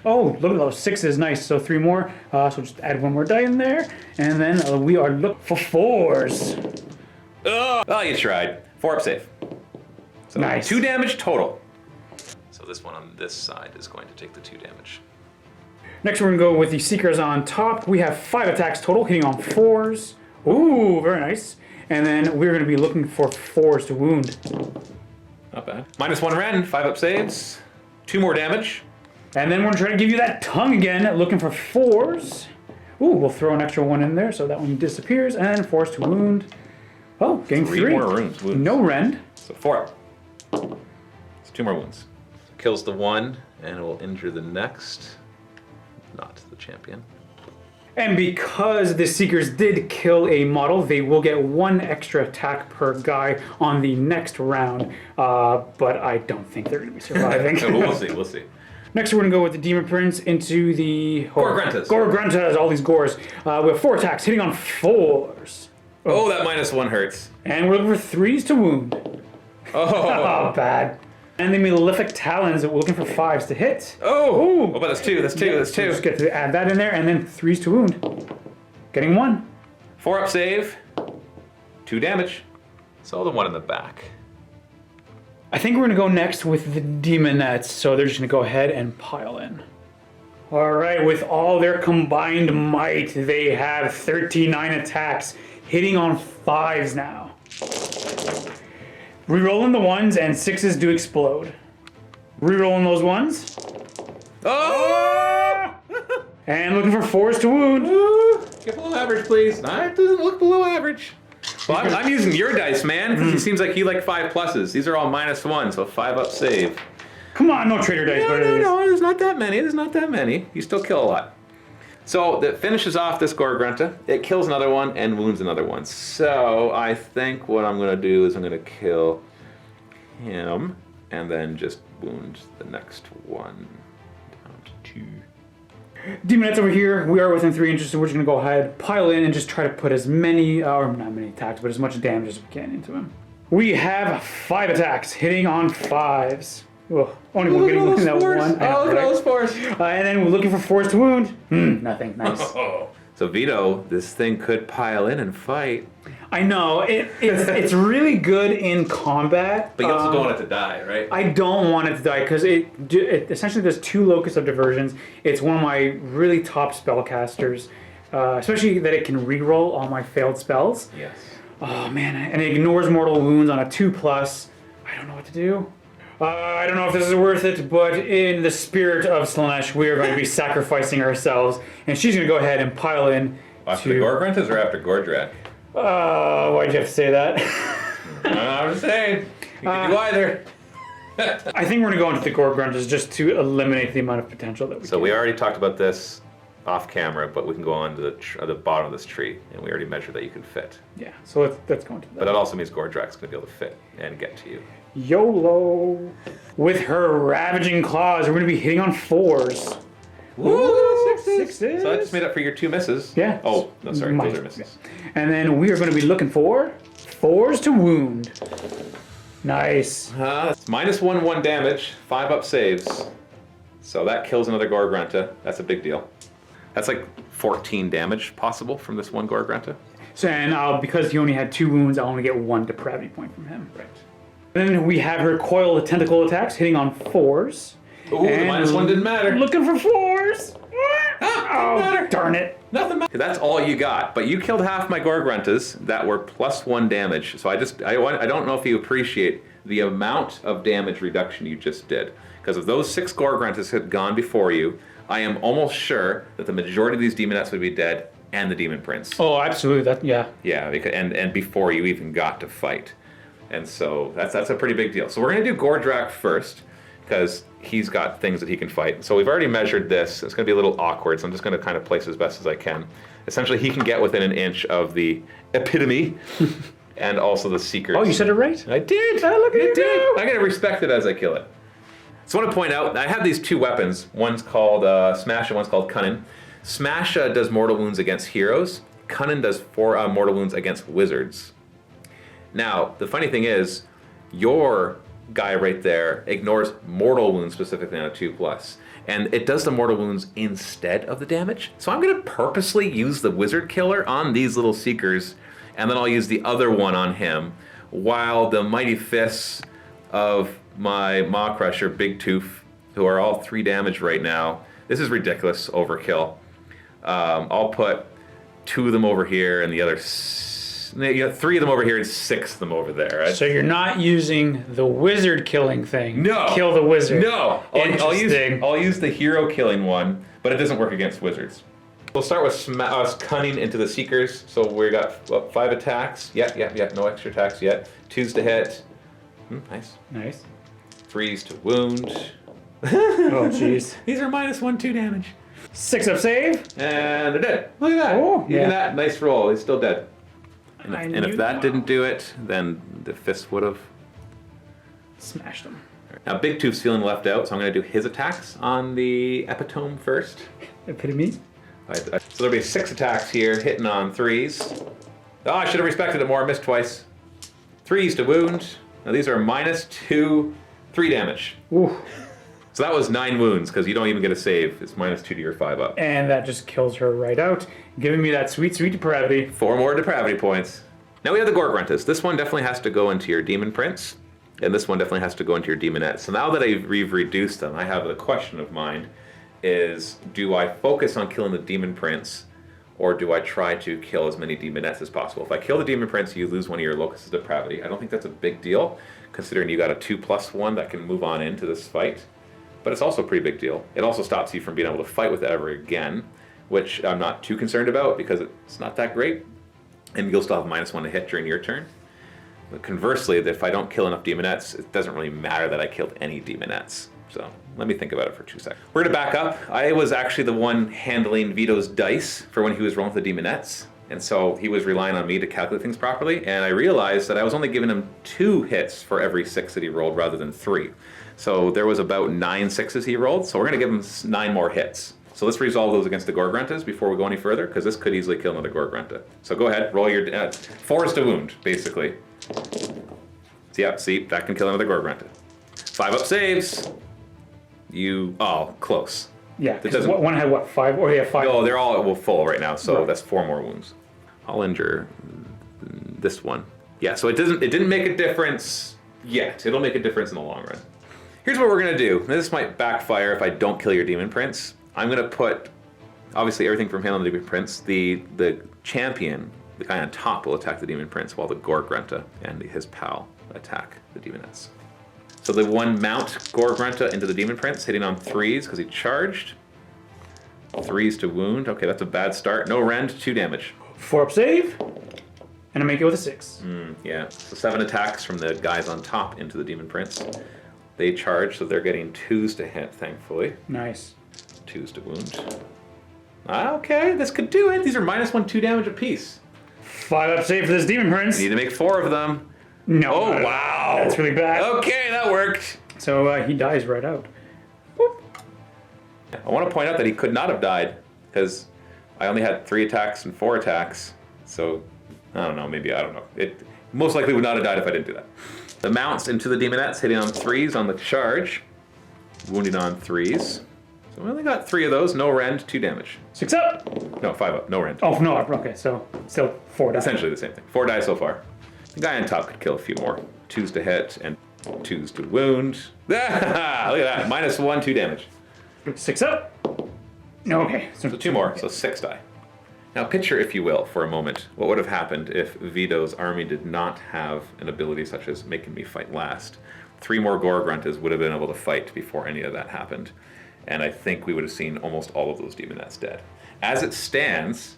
Oh, look at those 6s. Nice. So 3 more. So just add 1 more die in there. And then we are looking for 4s. Oh, you tried. 4 up save. So Nice. 2 damage total. So this one on this side is going to take the 2 damage. Next, we're going to go with the Seekers on top. We have 5 attacks total, hitting on 4s. Ooh, very nice. And then we're going to be looking for 4s to wound. Not bad. -1 rend, 5 up saves. 2 more damage. And then we're going to try to give you that tongue again, looking for 4s. Ooh, we'll throw an extra 1 in there so that one disappears. And 4s to wound. Oh, getting 3. 3 more wounds. No rend. So 4 up. So 2 more wounds. Kills the 1, and it will injure the next. Not the champion. And because the Seekers did kill a model, they will get 1 extra attack per guy on the next round. But I don't think they're going to be surviving. We'll see, we'll see. Next, we're going to go with the Demon Prince into the... Gore-Gruntas. Gore-Gruntas, all these gores. We have 4 attacks, hitting on 4s. Oh, that -1 hurts. And we're looking for 3s to wound. Oh, bad. And the Malefic Talons, we're looking for 5s to hit. Oh, but that's 2, that's 2, Yeah, that's 2. Just get to add that in there, and then 3s to wound. Getting 1. 4 up save. 2 damage. So the 1 in the back. I think we're going to go next with the Demonettes, so they're just going to go ahead and pile in. All right, with all their combined might, they have 39 attacks, hitting on 5s now. Rerolling the 1s, and 6s do explode. Rerolling those 1s. Oh! And looking for 4s to wound. Get below average, please. That doesn't look below average. Well, I'm using your dice, man, because he seems like he like 5 pluses. These are all -1, so 5 up save. Come on, no traitor dice. No, there's not that many. There's not that many. You still kill a lot. So that finishes off this Gore-Grunta. It kills another one and wounds another one. So I think what I'm going to do is I'm going to kill him and then just wound the next one down to 2. Demonettes over here, we are within 3 inches, so we're just going to go ahead, pile in, and just try to put as many, or not many attacks, but as much damage as we can into him. We have 5 attacks, hitting on 5s. Ugh, only one getting Look at that those fours. one. I know, Oh, look at right? those fours. And then we're looking for 4s to wound. Nothing. Nice. So Vito, this thing could pile in and fight. I know. It's really good in combat. But you also don't want it to die, right? I don't want it to die because it essentially does 2 locus of diversions. It's one of my really top spellcasters, especially that it can reroll all my failed spells. Yes. Oh man, and it ignores mortal wounds on a 2+. I don't know what to do. I don't know if this is worth it, but in the spirit of Slaanesh, we are going to be sacrificing ourselves, and she's going to go ahead and pile in. After the Gorgruntas or after Gordrak? Why'd you have to say that? I'm just saying. You can do either. I think we're going to go into the Gorgruntas just to eliminate the amount of potential that we So we already talked about this off camera, but we can go on to the bottom of this tree, and we already measured that you can fit. Yeah, so let's go into that. But that also means Gordrak's going to be able to fit and get to you. YOLO! With her ravaging claws, we're going to be hitting on 4s. Woo! 6s. So that just made up for your 2 misses. Yeah. Oh, no, sorry, those are misses. And then we are going to be looking for 4s to wound. Nice. It's -1/1 damage, 5 up saves. So that kills another Gorgrunta. That's a big deal. That's like 14 damage possible from this one Gorgrunta. So, and because he only had 2 wounds, I'll only get 1 depravity point from him. Right. Then we have her coil of tentacle attacks hitting on 4s. Ooh, the -1 didn't matter. Looking for 4s. Didn't matter. Darn it. Nothing matters. That's all you got. But you killed half my Gorgruntas that were +1 damage. So I don't know if you appreciate the amount of damage reduction you just did. Because if those 6 Gorgruntas had gone before you, I am almost sure that the majority of these demonettes would be dead, and the demon prince. Oh, absolutely. Yeah. Yeah, because, and before you even got to fight. And so that's a pretty big deal. So we're going to do Gordrak first, because he's got things that he can fight. So we've already measured this. It's going to be a little awkward, so I'm just going to kind of place as best as I can. Essentially, he can get within an inch of the Epitome and also the Seekers. Oh, you said it right? I did. Oh, look at you go. I'm going to respect it as I kill it. So I want to point out, I have these 2 weapons. One's called Smash and one's called Cunning. Smash does mortal wounds against heroes. Cunning does 4 mortal wounds against wizards. Now, the funny thing is, your guy right there ignores mortal wounds specifically on a 2+. And it does the mortal wounds instead of the damage. So I'm going to purposely use the wizard killer on these little seekers, and then I'll use the other one on him, while the mighty fists of my Maw Crusher, Big Tooth, who are all 3 damage right now. This is ridiculous overkill. I'll put 2 of them over here and the other 3 of them over here and 6 of them over there. Right? So you're not using the wizard killing thing. No. Kill the wizard. No. I'll use the hero killing one, but it doesn't work against wizards. We'll start with Cunning into the Seekers. So we got 5 attacks. Yeah. No extra attacks yet. 2s to hit. Nice. 3s to wound. Oh, jeez. These are -1/2 damage. 6 up save. And they're dead. Look at that. Oh, Even that, nice roll. He's still dead. And if that Wow. didn't do it, then the fist would have. Smashed him. Now, Big Tooth's feeling left out, so I'm going to do his attacks on the Epitome first. Epitome. So there'll be 6 attacks here, hitting on 3s. Oh, I should have respected it more. I missed twice. 3s to wound. Now these are -2, 3 damage. Ooh. So that was 9 wounds, because you don't even get a save. It's -2 to your 5 up. And that just kills her right out, giving me that sweet, sweet depravity. 4 more depravity points. Now we have the Gorgruntas. This one definitely has to go into your Demon Prince, and this one definitely has to go into your Demonette. So now that we've reduced them, I have the question of mine is, do I focus on killing the Demon Prince, or do I try to kill as many Demonettes as possible? If I kill the Demon Prince, you lose one of your Locus of Depravity. I don't think that's a big deal, considering you got a 2+1 that can move on into this fight. But it's also a pretty big deal. It also stops you from being able to fight with it ever again, which I'm not too concerned about because it's not that great. And you'll still have -1 to hit during your turn. But conversely, if I don't kill enough Demonettes, it doesn't really matter that I killed any Demonettes. So let me think about it for 2 seconds. We're going to back up. I was actually the one handling Vito's dice for when he was rolling with the Demonettes. And so he was relying on me to calculate things properly. And I realized that I was only giving him 2 hits for every 6 that he rolled rather than 3. So there was about 9 6s he rolled. So we're going to give him 9 more hits. So let's resolve those against the Gorgruntas before we go any further, because this could easily kill another Gorgrunta. So go ahead, roll your 4s to wound, basically. So yeah, see, that can kill another Gorgrunta. 5-up saves. Close. Yeah, because one had what, 5? Or they have 5? No, they're all full right now, so that's 4 more wounds. I'll injure this one. Yeah, so it didn't make a difference yet. It'll make a difference in the long run. Here's what we're gonna do. This might backfire if I don't kill your Demon Prince. I'm gonna put, obviously, everything from him on the Demon Prince. The champion, the guy on top, will attack the Demon Prince, while the Gorgrunta and his pal attack the Demonettes. So the one mount Gorgrunta into the Demon Prince, hitting on 3s because he charged. 3s to wound. Okay, that's a bad start. No rend, 2 damage. 4-up save, and I make it with a 6. Yeah, so 7 attacks from the guys on top into the Demon Prince. They charge, so they're getting 2s to hit, thankfully. Nice. 2s to wound. Okay, this could do it. These are -1, 2 damage apiece. 5-up save for this Demon Prince. You need to make 4 of them. No. Oh, wow. That's really bad. Okay, that worked. So he dies right out. Boop. I want to point out that he could not have died, because I only had 3 attacks and 4 attacks. So, I don't know, maybe, I don't know. It most likely would not have died if I didn't do that. The mounts into the Demonettes, hitting on 3s on the charge. Wounding on 3s. So we only got 3 of those, no rend, 2 damage. 6-up. No, 5-up, no rend. Oh, no, okay, so still 4 dice. Essentially the same thing. 4 die so far. The guy on top could kill a few more. 2s to hit and 2s to wound. Look at that, -1, 2 damage. 6-up. No, okay. So 2 more, so 6 die. Now picture, if you will, for a moment, what would have happened if Vito's army did not have an ability such as making me fight last. 3 more Gorgruntas would have been able to fight before any of that happened. And I think we would have seen almost all of those Demonettes dead. As it stands,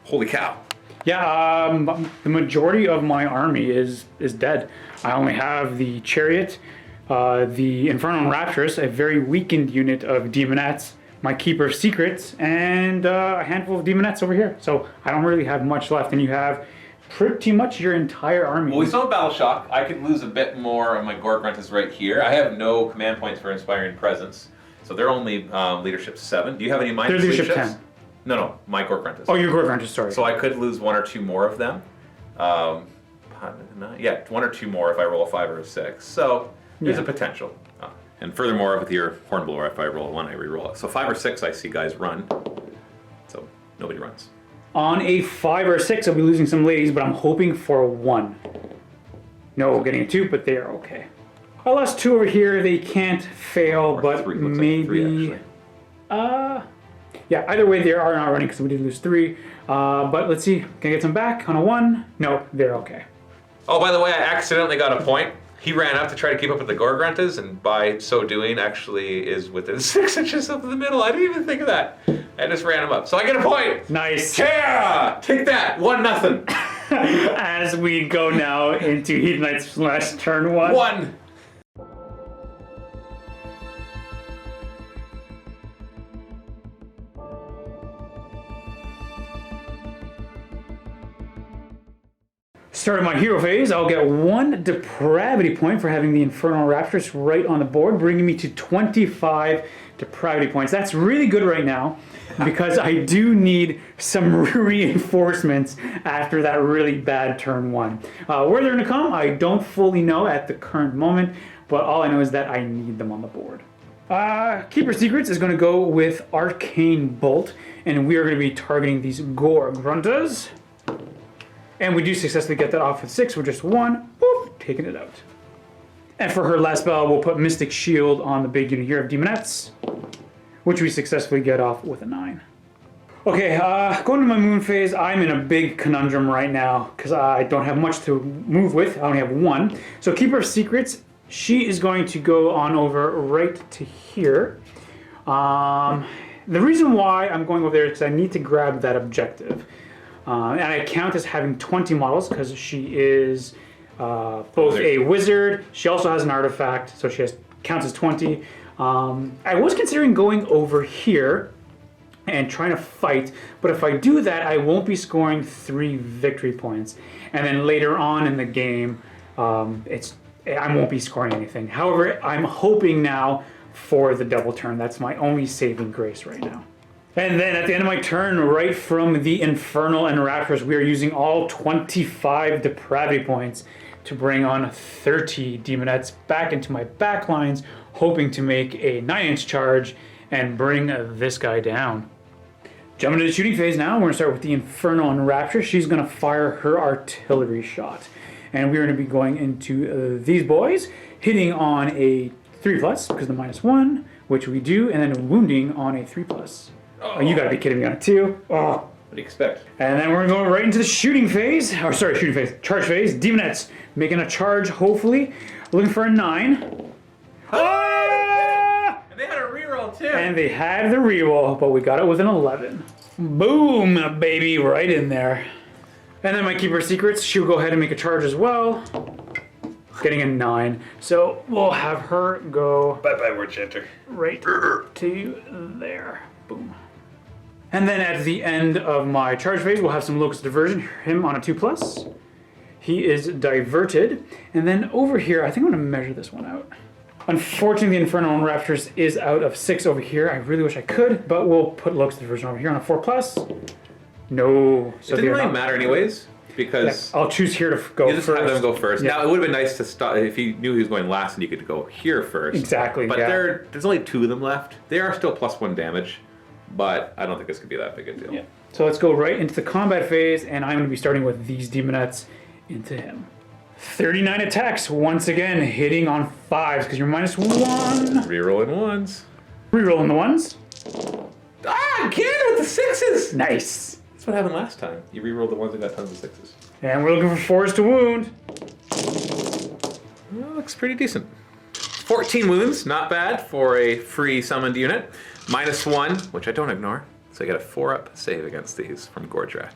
holy cow. Yeah, the majority of my army is dead. I only have the Chariot, the Infernal Raptors, a very weakened unit of Demonettes, my Keeper of Secrets, and a handful of Demonettes over here. So I don't really have much left, and you have pretty much your entire army. Well, we still have Battle Shock. I could lose a bit more of my Gorgruntas right here. I have no command points for Inspiring Presence, so they're only leadership 7. Do you have any minus They're leadership leaderships? 10. No, my Gorgruntas. Oh, your Gorgruntas, sorry. So I could lose 1 or 2 more of them. Yeah, 1 or 2 more if I roll a 5 or a 6. So there's a potential. And furthermore, with your Hornblower, if I roll a 1, I re-roll it. So 5 or 6, I see guys run. So nobody runs. On a 5 or 6, I'll be losing some ladies, but I'm hoping for a 1. No, getting a 2, but they are okay. I lost 2 over here. They can't fail, Or but 3, looks maybe... like 3, actually. Yeah, either way, they are not running because we did lose 3. But let's see. Can I get some back on a 1? No, they're okay. Oh, by the way, I accidentally got a point. He ran up to try to keep up with the Gorgruntas, and by so doing, actually is within 6 inches of the middle. I didn't even think of that. I just ran him up. So I get a point! Nice. Yeah! Take that! 1-0. As we go now into Hedonites / turn 1. 1! Starting my hero phase, I'll get 1 depravity point for having the Infernal Raptors right on the board, bringing me to 25 depravity points. That's really good right now, because I do need some reinforcements after that really bad turn 1. Where they're going to come, I don't fully know at the current moment, but all I know is that I need them on the board. Keeper Secrets is going to go with Arcane Bolt, and we are going to be targeting these Gorgruntas. And we do successfully get that off with 6 with just 1. Boop, taking it out. And for her last spell, we'll put Mystic Shield on the big unit here of Demonettes, which we successfully get off with a 9. Okay, going to my moon phase, I'm in a big conundrum right now because I don't have much to move with. I only have 1. So Keeper of Secrets, she is going to go on over right to here. The reason why I'm going over there is because I need to grab that objective. And I count as having 20 models because she is both a wizard. She also has an artifact, so she counts as 20. I was considering going over here and trying to fight, but if I do that, I won't be scoring 3 victory points. And then later on in the game, I won't be scoring anything. However, I'm hoping now for the double turn. That's my only saving grace right now. And then at the end of my turn, right from the Infernal and Raptors, we are using all 25 depravity points to bring on 30 Demonettes back into my back lines, hoping to make a 9-inch charge and bring this guy down. Jumping to the shooting phase now, we're going to start with the Infernal and Rapture. She's going to fire her artillery shot. And we're going to be going into these boys, hitting on a 3+, because the -1, which we do, and then wounding on a 3+. Oh, you got to be kidding me on a 2. Oh. What do you expect? And then we're going right into the shooting phase. Or sorry, shooting phase. Charge phase. Demonettes making a charge, hopefully. Looking for a 9. And they had a reroll too. And they had the reroll, but we got it with an 11. Boom, baby, right in there. And then my Keeper Secrets, she'll go ahead and make a charge as well. Getting a 9. So we'll have her go... Bye-bye, War Chanter. Right to there. Boom. And then at the end of my charge phase, we'll have some Locust Diversion. Him on a 2+. He is diverted. And then over here, I think I'm going to measure this one out. Unfortunately, the Infernal and Raptors is out of 6 over here. I really wish I could, but we'll put Locust Diversion over here on a 4+. No. So it didn't really matter anyways, because... Yeah, I'll choose here to go you just first. have them go first. Yeah. Now, it would have been nice to stop if you knew he was going last and you could go here first. Exactly, But yeah. there's only 2 of them left. They are still +1 damage, but I don't think this could be that big a deal. Yeah. So let's go right into the combat phase, and I'm going to be starting with these Demonettes into him. 39 attacks, once again, hitting on 5s, because you're -1. Rerolling ones. Rerolling the 1s. Ah, again with the 6s! Nice. That's what happened last time. You rerolled the ones that got tons of 6s. And we're looking for 4s to wound. Well, looks pretty decent. 14 wounds, not bad for a free summoned unit. -1, which I don't ignore. So I get a 4-up save against these from Gordrak.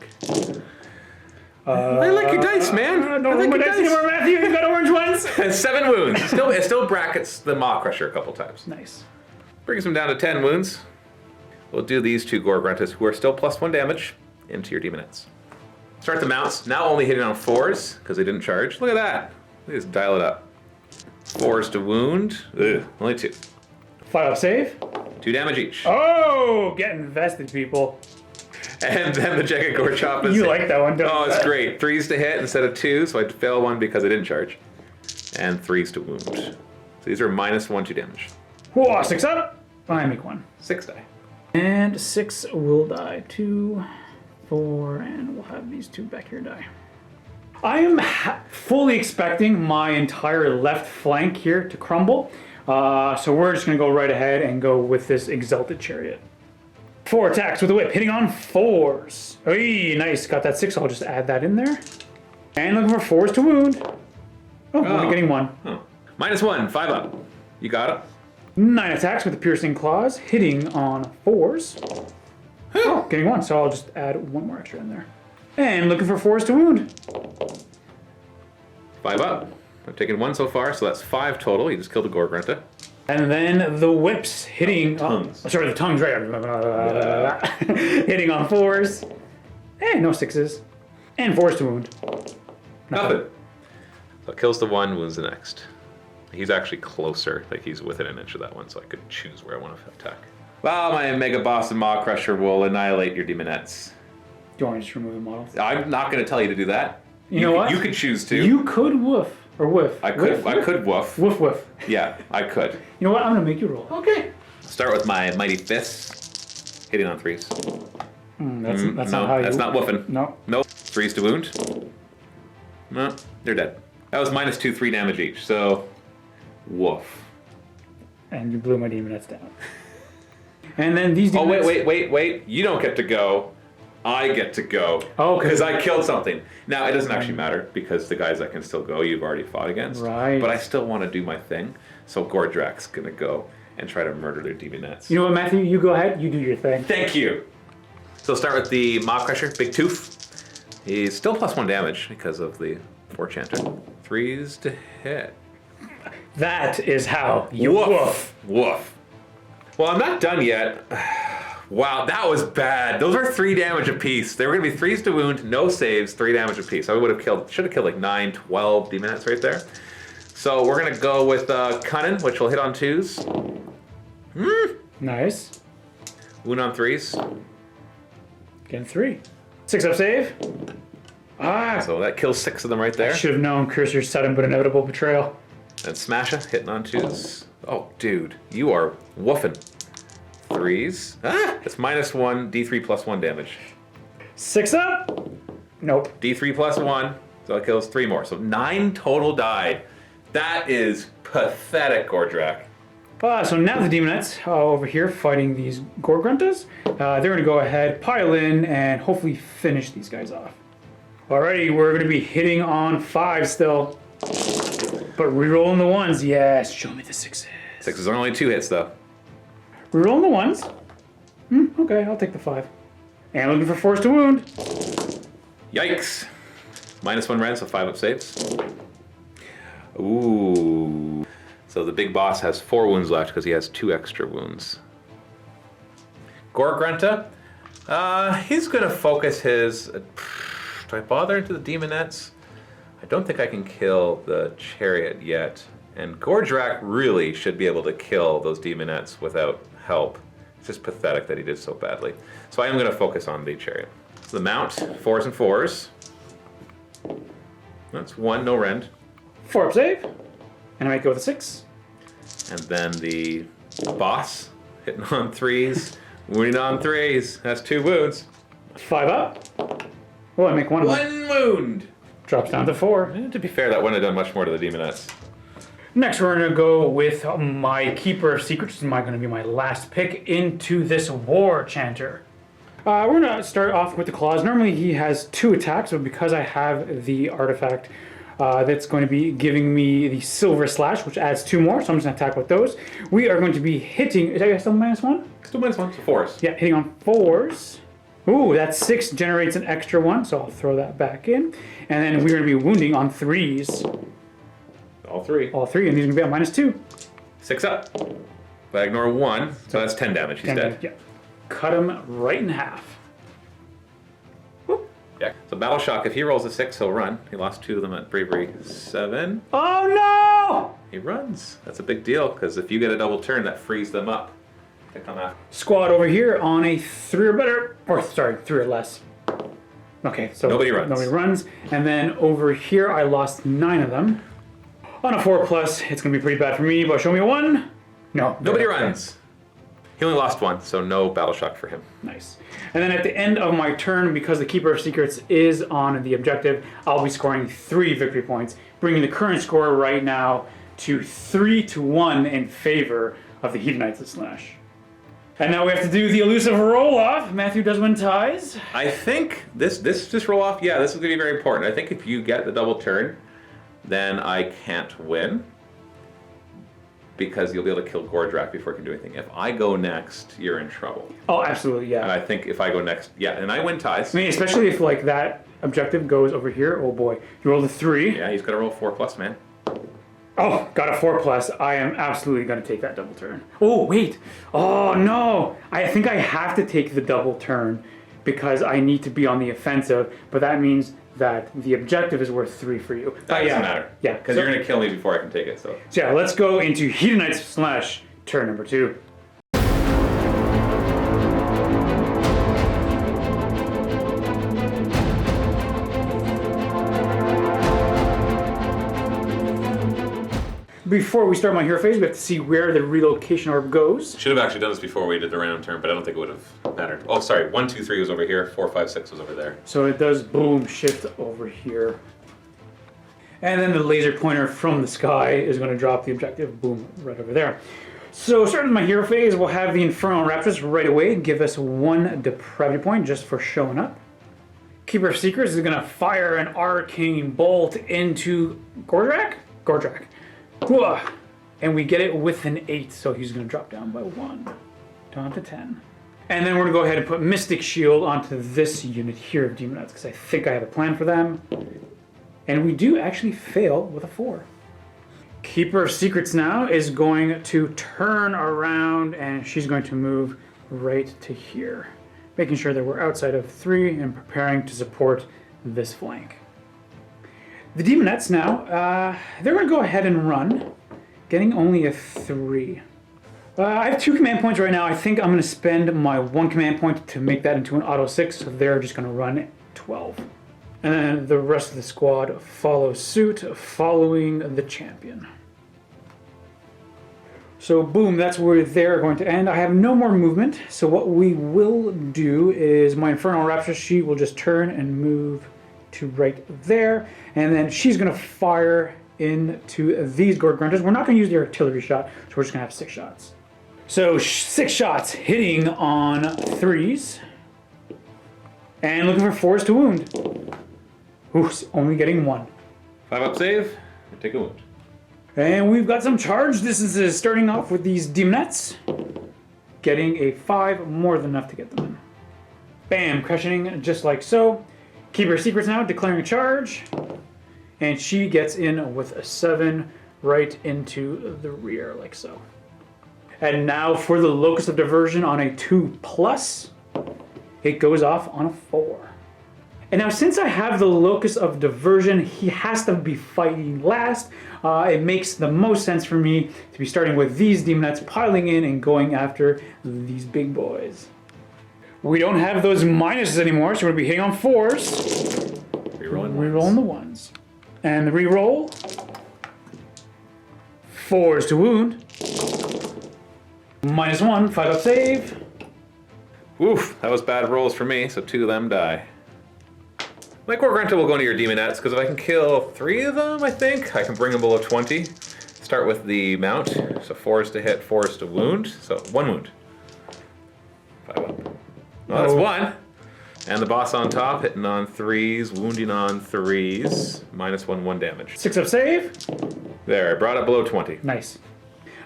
I like your dice, man. Don't I roll like my your dice anymore, Matthew. You've got orange ones. 7 wounds. It still brackets the Maw Crusher a couple times. Nice. Brings him down to 10 wounds. We'll do these 2 Gorgruntas, who are still +1 damage, into your Demonettes. Start the mounts. Now only hitting on 4s, because they didn't charge. Look at that. Let's just dial it up. 4s to wound. Ugh, only 2. 5-up save. 2 damage each. Oh, get invested, people. And then the Jagged Gore Chop is... You like that one, don't you? Oh, it's great. 3s to hit instead of 2, so I'd fail 1 because I didn't charge. And 3s to wound. So these are -1, 2 damage. Whoa, 6 up. I make 1. 6 die. And 6 will die. 2, 4, and we'll have these 2 back here die. I am fully expecting my entire left flank here to crumble. So we're just going to go right ahead and go with this Exalted Chariot. 4 attacks with the whip, hitting on 4s. Hey, nice. Got that 6. I'll just add that in there. And looking for 4s to wound. Oh, only getting 1. Oh. -1, 5 up. You got it. 9 attacks with the Piercing Claws, hitting on 4s. Oh, getting 1, so I'll just add 1 more extra in there. And looking for 4s to wound. 5 up. I've taken 1 so far, so that's 5 total. You just killed a Gorgrunta. And then the whips hitting... tongues. Sorry, the tongues, right. Hitting on 4s. And no 6s. And 4s to wound. Nothing. So it kills the 1, wounds the next. He's actually closer. Like, he's within an inch of that one, so I could choose where I want to attack. Well, my Mega Boss and Maw Crusher will annihilate your Demonettes. Do you want me to just remove the model? I'm not going to tell you to do that. You know what? You could choose to. You could woof. Or whiff. I could woof. Woof, woof. Yeah, I could. You know what? I'm going to make you roll. Okay. Start with my Mighty Fists. Hitting on 3s. That's no, not how you... that's not woofing. No. Nope. 3s to wound. No, they're dead. That was -2, 3 damage each, so... Woof. And you blew my Demonettes down. And then these Demonettes... Oh, wait. You don't get to go. I get to go. Oh, because I killed something. Now, it doesn't actually matter, because the guys that can still go, you've already fought against. Right. But I still want to do my thing, so Gordrak's going to go and try to murder their Demonettes. You know what, Matthew? You go ahead. You do your thing. Thank you. So start with the Maw Crusher, Big Tooth. He's still +1 damage because of the 4 Chanter. 3s to hit. That is how you woof. Woof. Well, I'm not done yet. Wow, that was bad. Those are 3 damage apiece. They were going to be 3s to wound, no saves, 3 damage apiece. I should have killed like 9, 12 Demonettes right there. So we're going to go with Cunning, which will hit on 2s. Nice. Wound on 3s. Getting 3. 6-up save. Ah! So that kills 6 of them right there. Should have known cursor sudden but inevitable betrayal. And Smasha hitting on 2s. Oh, dude, you are woofing. 3s. Ah! It's -1, D3 plus 1 damage. 6 up? Nope. D3 plus 1, so it kills 3 more. So 9 total died. That is pathetic, Gordrak. So now the Demonettes over here fighting these Gorgruntas. They're going to go ahead, pile in, and hopefully finish these guys off. Alrighty, we're going to be hitting on 5 still. But rerolling the 1s, yes. Show me the 6s. 6s are only 2 hits, though. Rerolling the 1s. Okay, I'll take the 5. And looking for force to wound. Yikes. -1 rend, so 5 up saves. Ooh. So the big boss has 4 wounds left because he has 2 extra wounds. Gorgrunta, he's going to focus his... do I bother into the Demonettes? I don't think I can kill the Chariot yet. And Gordrak really should be able to kill those Demonettes without help. It's just pathetic that he did so badly. So I am going to focus on the Chariot. So the mount, 4s and 4s. That's 1, no rend. 4 up save. And I might go with a 6. And then the boss, hitting on 3s, wounding on 3s. That's 2 wounds. 5 up. Oh, I make 1 of them. 1 wound! Drops down to 4. To be fair, that wouldn't have done much more to the Demonettes. Next, we're going to go with my Keeper of Secrets. This is going to be my last pick into this War Chanter. We're going to start off with the claws. Normally he has 2 attacks, but because I have the artifact that's going to be giving me the Silver Slash, which adds 2 more, so I'm just going to attack with those. We are going to be hitting... Is that still -1? Still -1, so 4s. Yeah, hitting on 4s. Ooh, that 6 generates an extra 1, so I'll throw that back in. And then we're going to be wounding on 3s. All 3. All 3, and these are going to be at -2. 6 up. But I ignore 1, so that's 10 damage. He's dead. Yeah. Cut him right in half. Whoop. Yeah. So Battle Shock, if he rolls a 6, he'll run. He lost 2 of them at Bravery 7. Oh no! He runs. That's a big deal, because if you get a double turn, that frees them up to come after. Squad over here on a 3 or better, or sorry, 3 or less. Okay, so Nobody runs. Nobody runs. And then over here, I lost 9 of them. On a 4+, it's going to be pretty bad for me, but show me a 1. No. Nobody runs. He only lost 1, so no Battle Shock for him. Nice. And then at the end of my turn, because the Keeper of Secrets is on the objective, I'll be scoring 3 victory points, bringing the current score right now to 3-1 in favor of the Hedonites of Slaanesh. And now we have to do the elusive roll-off. Matthew does win ties. I think this roll-off, yeah, this is going to be very important. I think if you get the double turn, then I can't win, because you'll be able to kill Gordrak before you can do anything. If I go next, you're in trouble. Oh, absolutely, yeah. And I think if I go next, yeah, and I win ties. I mean, especially if like that objective goes over here. Oh boy, you rolled a 3. Yeah, he's got to roll 4+, man. Oh, got a 4+. I am absolutely going to take that double turn. Oh, wait. Oh, no. I think I have to take the double turn because I need to be on the offensive, but that means that the objective is worth 3 for you. That doesn't matter. Yeah. Because you're going to kill me before I can take it, so. So yeah, let's go into Hedonites Slaanesh, turn number 2. Before we start my hero phase, we have to see where the Relocation Orb goes. Should have actually done this before we did the random turn, but I don't think it would have mattered. Oh, sorry. 1, 2, 3 was over here. 4, 5, 6 was over there. So it does boom, shift over here. And then the laser pointer from the sky is going to drop the objective, boom, right over there. So starting with my hero phase, we'll have the Infernal Raptors right away give us 1 depravity point just for showing up. Keeper of Secrets is going to fire an arcane bolt into Gordrak. And we get it with an 8, so he's going to drop down by 1, down to 10. And then we're going to go ahead and put Mystic Shield onto this unit here of Demonettes, because I think I have a plan for them. And we do actually fail with a 4. Keeper of Secrets now is going to turn around, and she's going to move right to here, making sure that we're outside of 3 and preparing to support this flank. The Demonettes now, they're going to go ahead and run, getting only a 3. I have 2 command points right now. I think I'm going to spend my 1 command point to make that into an auto 6, so they're just going to run 12. And then the rest of the squad follows suit, following the champion. So boom, that's where they're going to end. I have no more movement, so what we will do is my Infernal Rapture sheet will just turn and move to right there, and then she's going to fire into these Gore Grunters. We're not going to use the artillery shot, so we're just going to have 6 shots. So 6 shots hitting on 3s, and looking for 4s to wound. Ooh, only getting 1. 5 up save, and take a wound. And we've got some charge distances, starting off with these demonettes. Getting a 5, more than enough to get them in. Bam, crushing just like so. Keep her secrets now, declaring a charge. And she gets in with a 7 right into the rear, like so. And now for the Locus of Diversion on a 2+, it goes off on a 4. And now since I have the Locus of Diversion, he has to be fighting last. It makes the most sense for me to be starting with these demonettes, piling in and going after these big boys. We don't have those minuses anymore, so we're going to be hitting on 4s. Rerolling the 1s. And the reroll. 4s to wound. -1, 5 up save. Oof, that was bad rolls for me, so 2 of them die. My Gore Grunter will go into your demonettes, because if I can kill 3 of them, I think, I can bring them below 20. Start with the mount, so 4s to hit, 4s to wound, so 1 wound. 5 up. Oh, that's 1. And the boss on top, hitting on 3s, wounding on 3s, -1, 1 damage. 6 up save. There, I brought it below 20. Nice.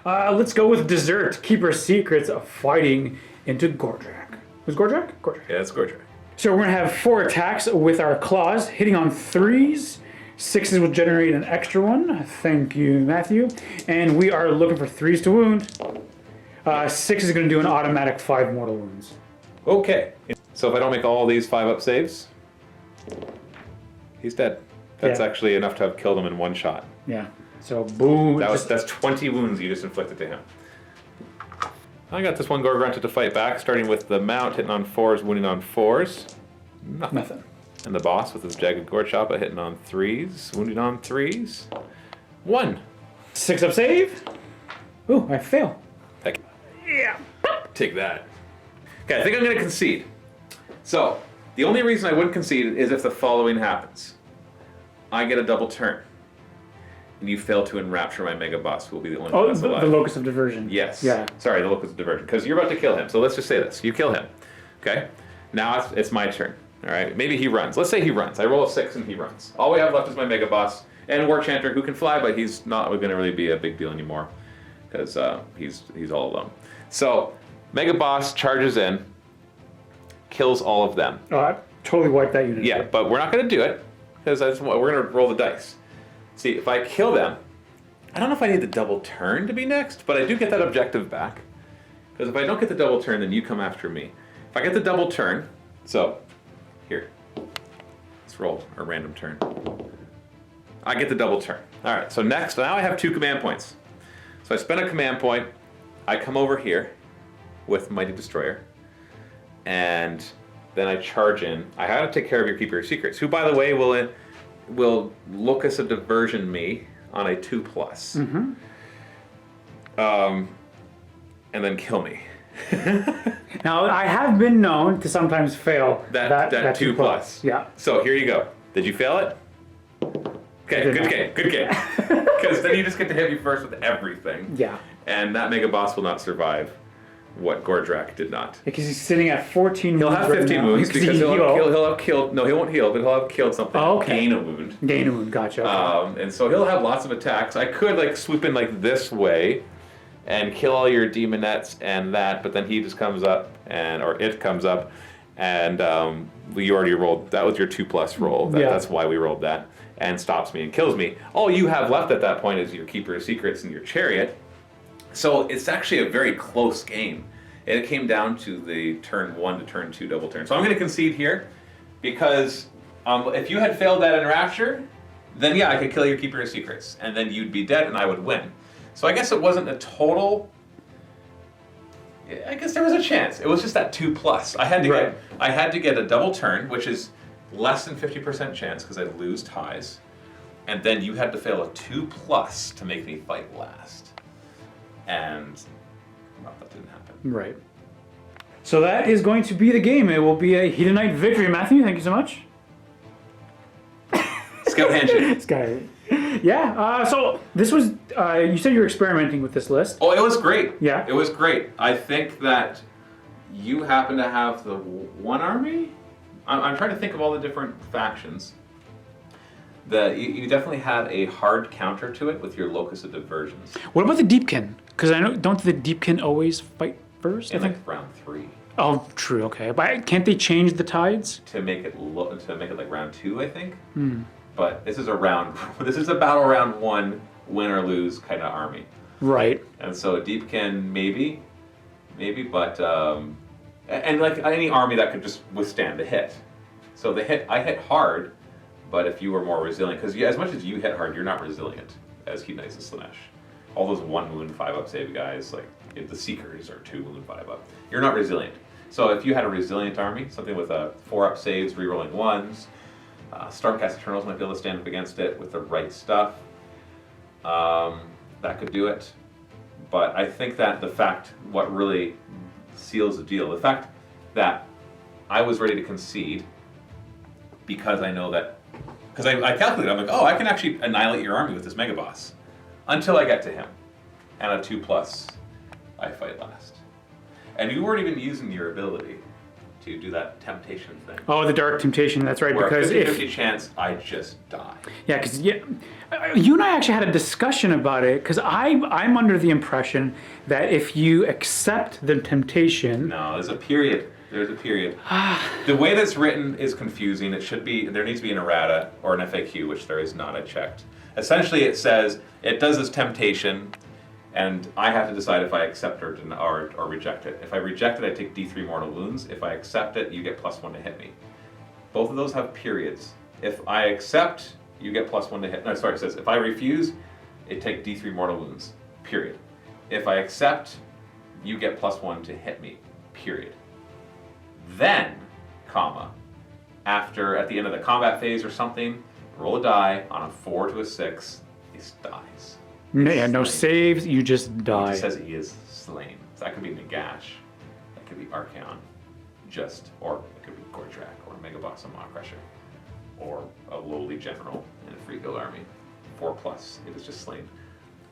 Let's go with Dessert. Keeper Secrets of fighting into Gordrak. Was Gordrak? Gordrak. Yeah, it's Gordrak. So we're going to have 4 attacks with our claws, hitting on 3s. 6s will generate an extra 1. Thank you, Matthew. And we are looking for 3s to wound. 6 is going to do an automatic 5 mortal wounds. Okay. So if I don't make all these 5 up saves, he's dead. That's actually enough to have killed him in 1 shot. Yeah. So boom. That's 20 wounds you just inflicted to him. I got this one Gore Grunted to fight back, starting with the mount, hitting on 4s, wounding on 4s. Nothing. And the boss with his Jagged Gore Choppa, hitting on 3s, wounding on 3s. 1. 6 up save. Ooh, I fail. Heck. Yeah. Take that. Okay, I think I'm going to concede. So, the only reason I wouldn't concede is if the following happens. I get a double turn. And you fail to enrapture my mega boss, who will be the only one that's alive. The Locus of Diversion. Yes. Yeah. Sorry, the Locus of Diversion. Because you're about to kill him. So let's just say this. You kill him. Okay? Now it's my turn. All right? Maybe he runs. Let's say he runs. I roll a 6 and he runs. All we have left is my mega boss and War Chanter, who can fly, but he's not going to really be a big deal anymore. Because he's all alone. So, mega boss charges in, kills all of them. Oh, I totally wiped that unit. Yeah, but we're not going to do it. Because we're going to roll the dice. See, if I kill them, I don't know if I need the double turn to be next, but I do get that objective back. Because if I don't get the double turn, then you come after me. If I get the double turn, so, here. Let's roll a random turn. I get the double turn. All right, so next, now I have 2 command points. So I spend a command point, I come over here with Mighty Destroyer, and then I charge in. I have to take care of your Keeper of Secrets, who, by the way, will Locus of Diversion me on a 2+. Mm-hmm. And then kill me. Now, I have been known to sometimes fail that 2+. Yeah. So here you go. Did you fail it? Okay, good game. Because then you just get to hit me first with everything. Yeah. And that mega boss will not survive what Gordrak did not. Because he's sitting at 14 wounds. He'll have 15 wounds because he'll have killed. No, he won't heal, but he'll have killed something. Oh, okay. Gain a wound. Gain a wound, gotcha. Okay. And so he'll have lots of attacks. I could like swoop in like this way and kill all your demonettes and that, but then he just comes up or it comes up and you already rolled. That was your 2+ roll. That's why we rolled that. And stops me and kills me. All you have left at that point is your Keeper of Secrets and your Chariot. So it's actually a very close game. And it came down to the turn 1 to turn 2 double turn. So I'm going to concede here because if you had failed that Enrapture, then yeah, I could kill your Keeper of Secrets. And then you'd be dead and I would win. So I guess it wasn't a total... I guess there was a chance. It was just that 2+. I had to get a double turn, which is less than 50% chance because I'd lose ties, and then you had to fail a 2+ to make me fight last. And well, that didn't happen. Right. So that is going to be the game. It will be a Hedonite victory. Matthew, thank you so much. Scout handshake. Sky. Yeah. So this was. You said you were experimenting with this list. Oh, it was great. Yeah. It was great. I think that you happen to have the one army. I'm trying to think of all the different factions. You definitely had a hard counter to it with your locus of diversions. What about the Deepkin? Because I know, don't the Deepkin always fight first? In I think like round 3. Oh, true. Okay, but can't they change the tides to make it like round 2, I think. But this is a round. This is a battle round 1, win or lose kind of army. Right. And so Deepkin maybe, but and like any army that could just withstand the hit. So I hit hard, but if you were more resilient, because as much as you hit hard, you're not resilient as Hedonites and Slaanesh. All those 1 wound 5-up save guys, like the Seekers are 2 wound 5-up. You're not resilient. So if you had a resilient army, something with a 4-up saves, rerolling 1s, Stormcast Eternals might be able to stand up against it with the right stuff. That could do it. But I think that what really seals the deal, the fact that I was ready to concede because I know that, because I calculated, I'm like, oh, I can actually annihilate your army with this Mega Boss until I get to him. And a 2+, I fight last. And you weren't even using your ability to do that temptation thing. Oh, the Dark Temptation, that's right. Where because a 50-50 chance, I just die. Yeah, because you and I actually had a discussion about it, because I'm under the impression that if you accept the temptation... No, there's a period. The way that's written is confusing. It should be, there needs to be an errata or an FAQ, which there is not, I checked. Essentially it says, it does this temptation, and I have to decide if I accept or reject it. If I reject it, I take D3 mortal wounds. If I accept it, you get +1 to hit me. Both of those have periods. If I accept, you get +1 to hit. No, sorry, it says if I refuse, it take D3 mortal wounds. Period. If I accept, you get +1 to hit me. Period. Then, at the end of the combat phase or something, roll a die on a 4 to a 6. He dies. No saves, you just die. He just says he is slain. So that could be Nagash, that could be Archaon, or it could be Gordrak, or Mega Boss and Maw Crusher, or a lowly general in a free guild army. 4+, it was just slain.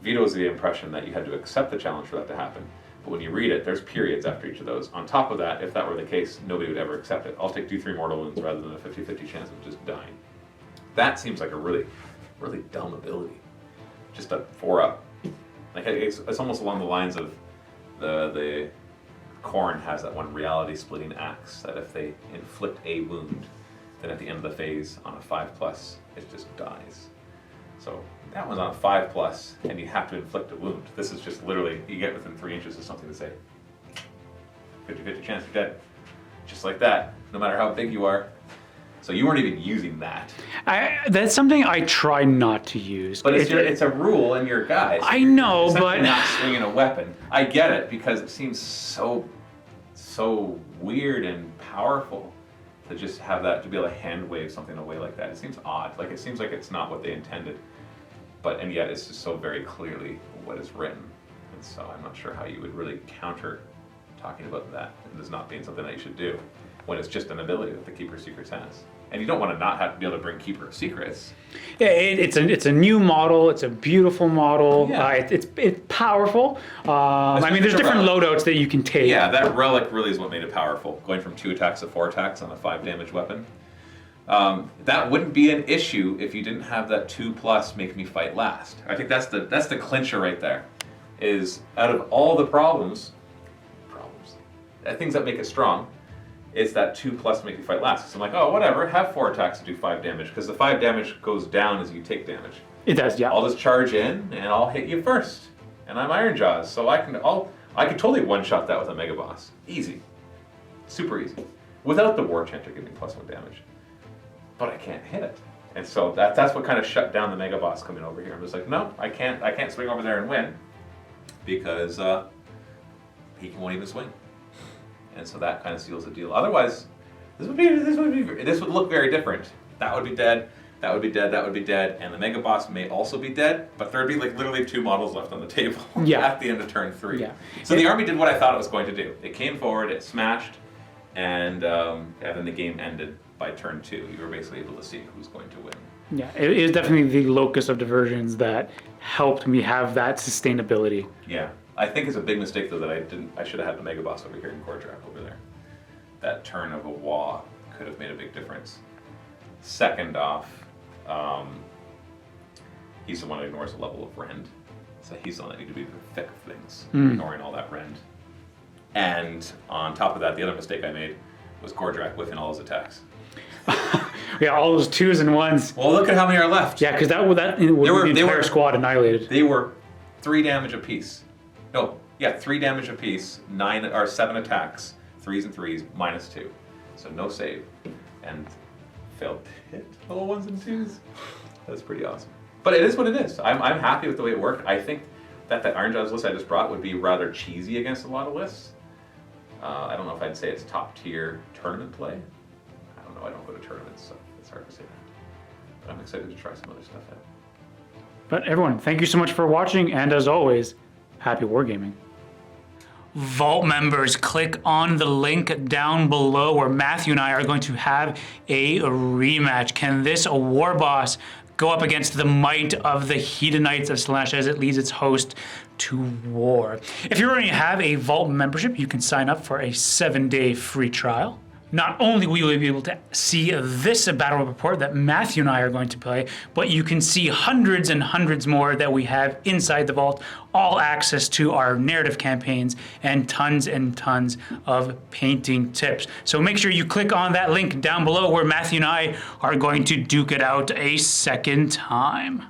Vito is the impression that you had to accept the challenge for that to happen. But when you read it, there's periods after each of those. On top of that, if that were the case, nobody would ever accept it. I'll take D3 mortal wounds rather than a 50-50 chance of just dying. That seems like a really, really dumb ability. Just a 4-up. Like it's almost along the lines of the Khorne has that one reality splitting axe that if they inflict a wound, then at the end of the phase on a 5+, it just dies. So that one's on a 5+, and you have to inflict a wound. This is just literally, you get within 3 inches of something to say, 50-50 chance you're dead. Just like that, no matter how big you are. So you weren't even using that. That's something I try not to use. But it's a rule in your guide. I know, but... You're not swinging a weapon. I get it, because it seems so weird and powerful to just have that, to be able to hand wave something away like that. It seems odd. Like, it seems like it's not what they intended. And yet it's just so very clearly what is written. And so I'm not sure how you would really counter talking about that as not being something that you should do when it's just an ability that the Keeper of Secrets has. And you don't want to not have to be able to bring Keeper of Secrets. Yeah, it's a new model. It's a beautiful model. Yeah. It's powerful. I mean, there's different loadouts that you can take. Yeah, that relic really is what made it powerful. Going from 2 attacks to 4 attacks on a 5 damage weapon. That wouldn't be an issue if you didn't have that 2+ make me fight last. I think that's the clincher right there. Is out of all the problems, things that make it strong, it's that 2+ make you fight last. So I'm like, oh, whatever, have 4 attacks to do 5 damage, because the 5 damage goes down as you take damage. It does, yeah. I'll just charge in and I'll hit you first, and I'm Iron Jaws, so I can totally one-shot that with a Mega Boss, easy, super easy, without the War Chanter giving +1 damage. But I can't hit it, and so that's what kind of shut down the Mega Boss coming over here. I'm just like, no, I can't swing over there and win, because he won't even swing. And so that kind of seals the deal. Otherwise, This would look very different. That would be dead. That would be dead. That would be dead. And the Mega Boss may also be dead, but there'd be like literally 2 models left on the table at the end of turn 3. Yeah. So the army did what I thought it was going to do. It came forward, it smashed, and then the game ended by turn 2. You were basically able to see who's going to win. Yeah, it is definitely the locus of diversions that helped me have that sustainability. Yeah. I think it's a big mistake though that I should have had the Mega Boss over here and Kordrak over there. That turn of a Wah could have made a big difference. Second off, he's the one that ignores the level of rend. So he's the one that needs to be in the thick of things, ignoring all that rend. And on top of that, the other mistake I made was Kordrak whiffing all his attacks. Yeah, all those 2s and 1s. Well, look at how many are left. Yeah, because that would the entire squad annihilated. They were 3 damage apiece. No, yeah, 3 damage apiece, 7 attacks, 3s and 3s, -2. So no save. And failed to hit all 1s and 2s. That's pretty awesome. But it is what it is. I'm happy with the way it worked. I think that the Iron Jaws list I just brought would be rather cheesy against a lot of lists. I don't know if I'd say it's top tier tournament play. I don't know. I don't go to tournaments, so it's hard to say that. But I'm excited to try some other stuff out. But everyone, thank you so much for watching, and as always, happy wargaming. Vault members, click on the link down below where Matthew and I are going to have a rematch. Can this war boss go up against the might of the Hedonites of Slaanesh as it leads its host to war? If you already have a Vault membership, you can sign up for a 7-day free trial. Not only will you be able to see this battle report that Matthew and I are going to play, but you can see hundreds and hundreds more that we have inside the vault, all access to our narrative campaigns, and tons of painting tips. So make sure you click on that link down below where Matthew and I are going to duke it out a second time.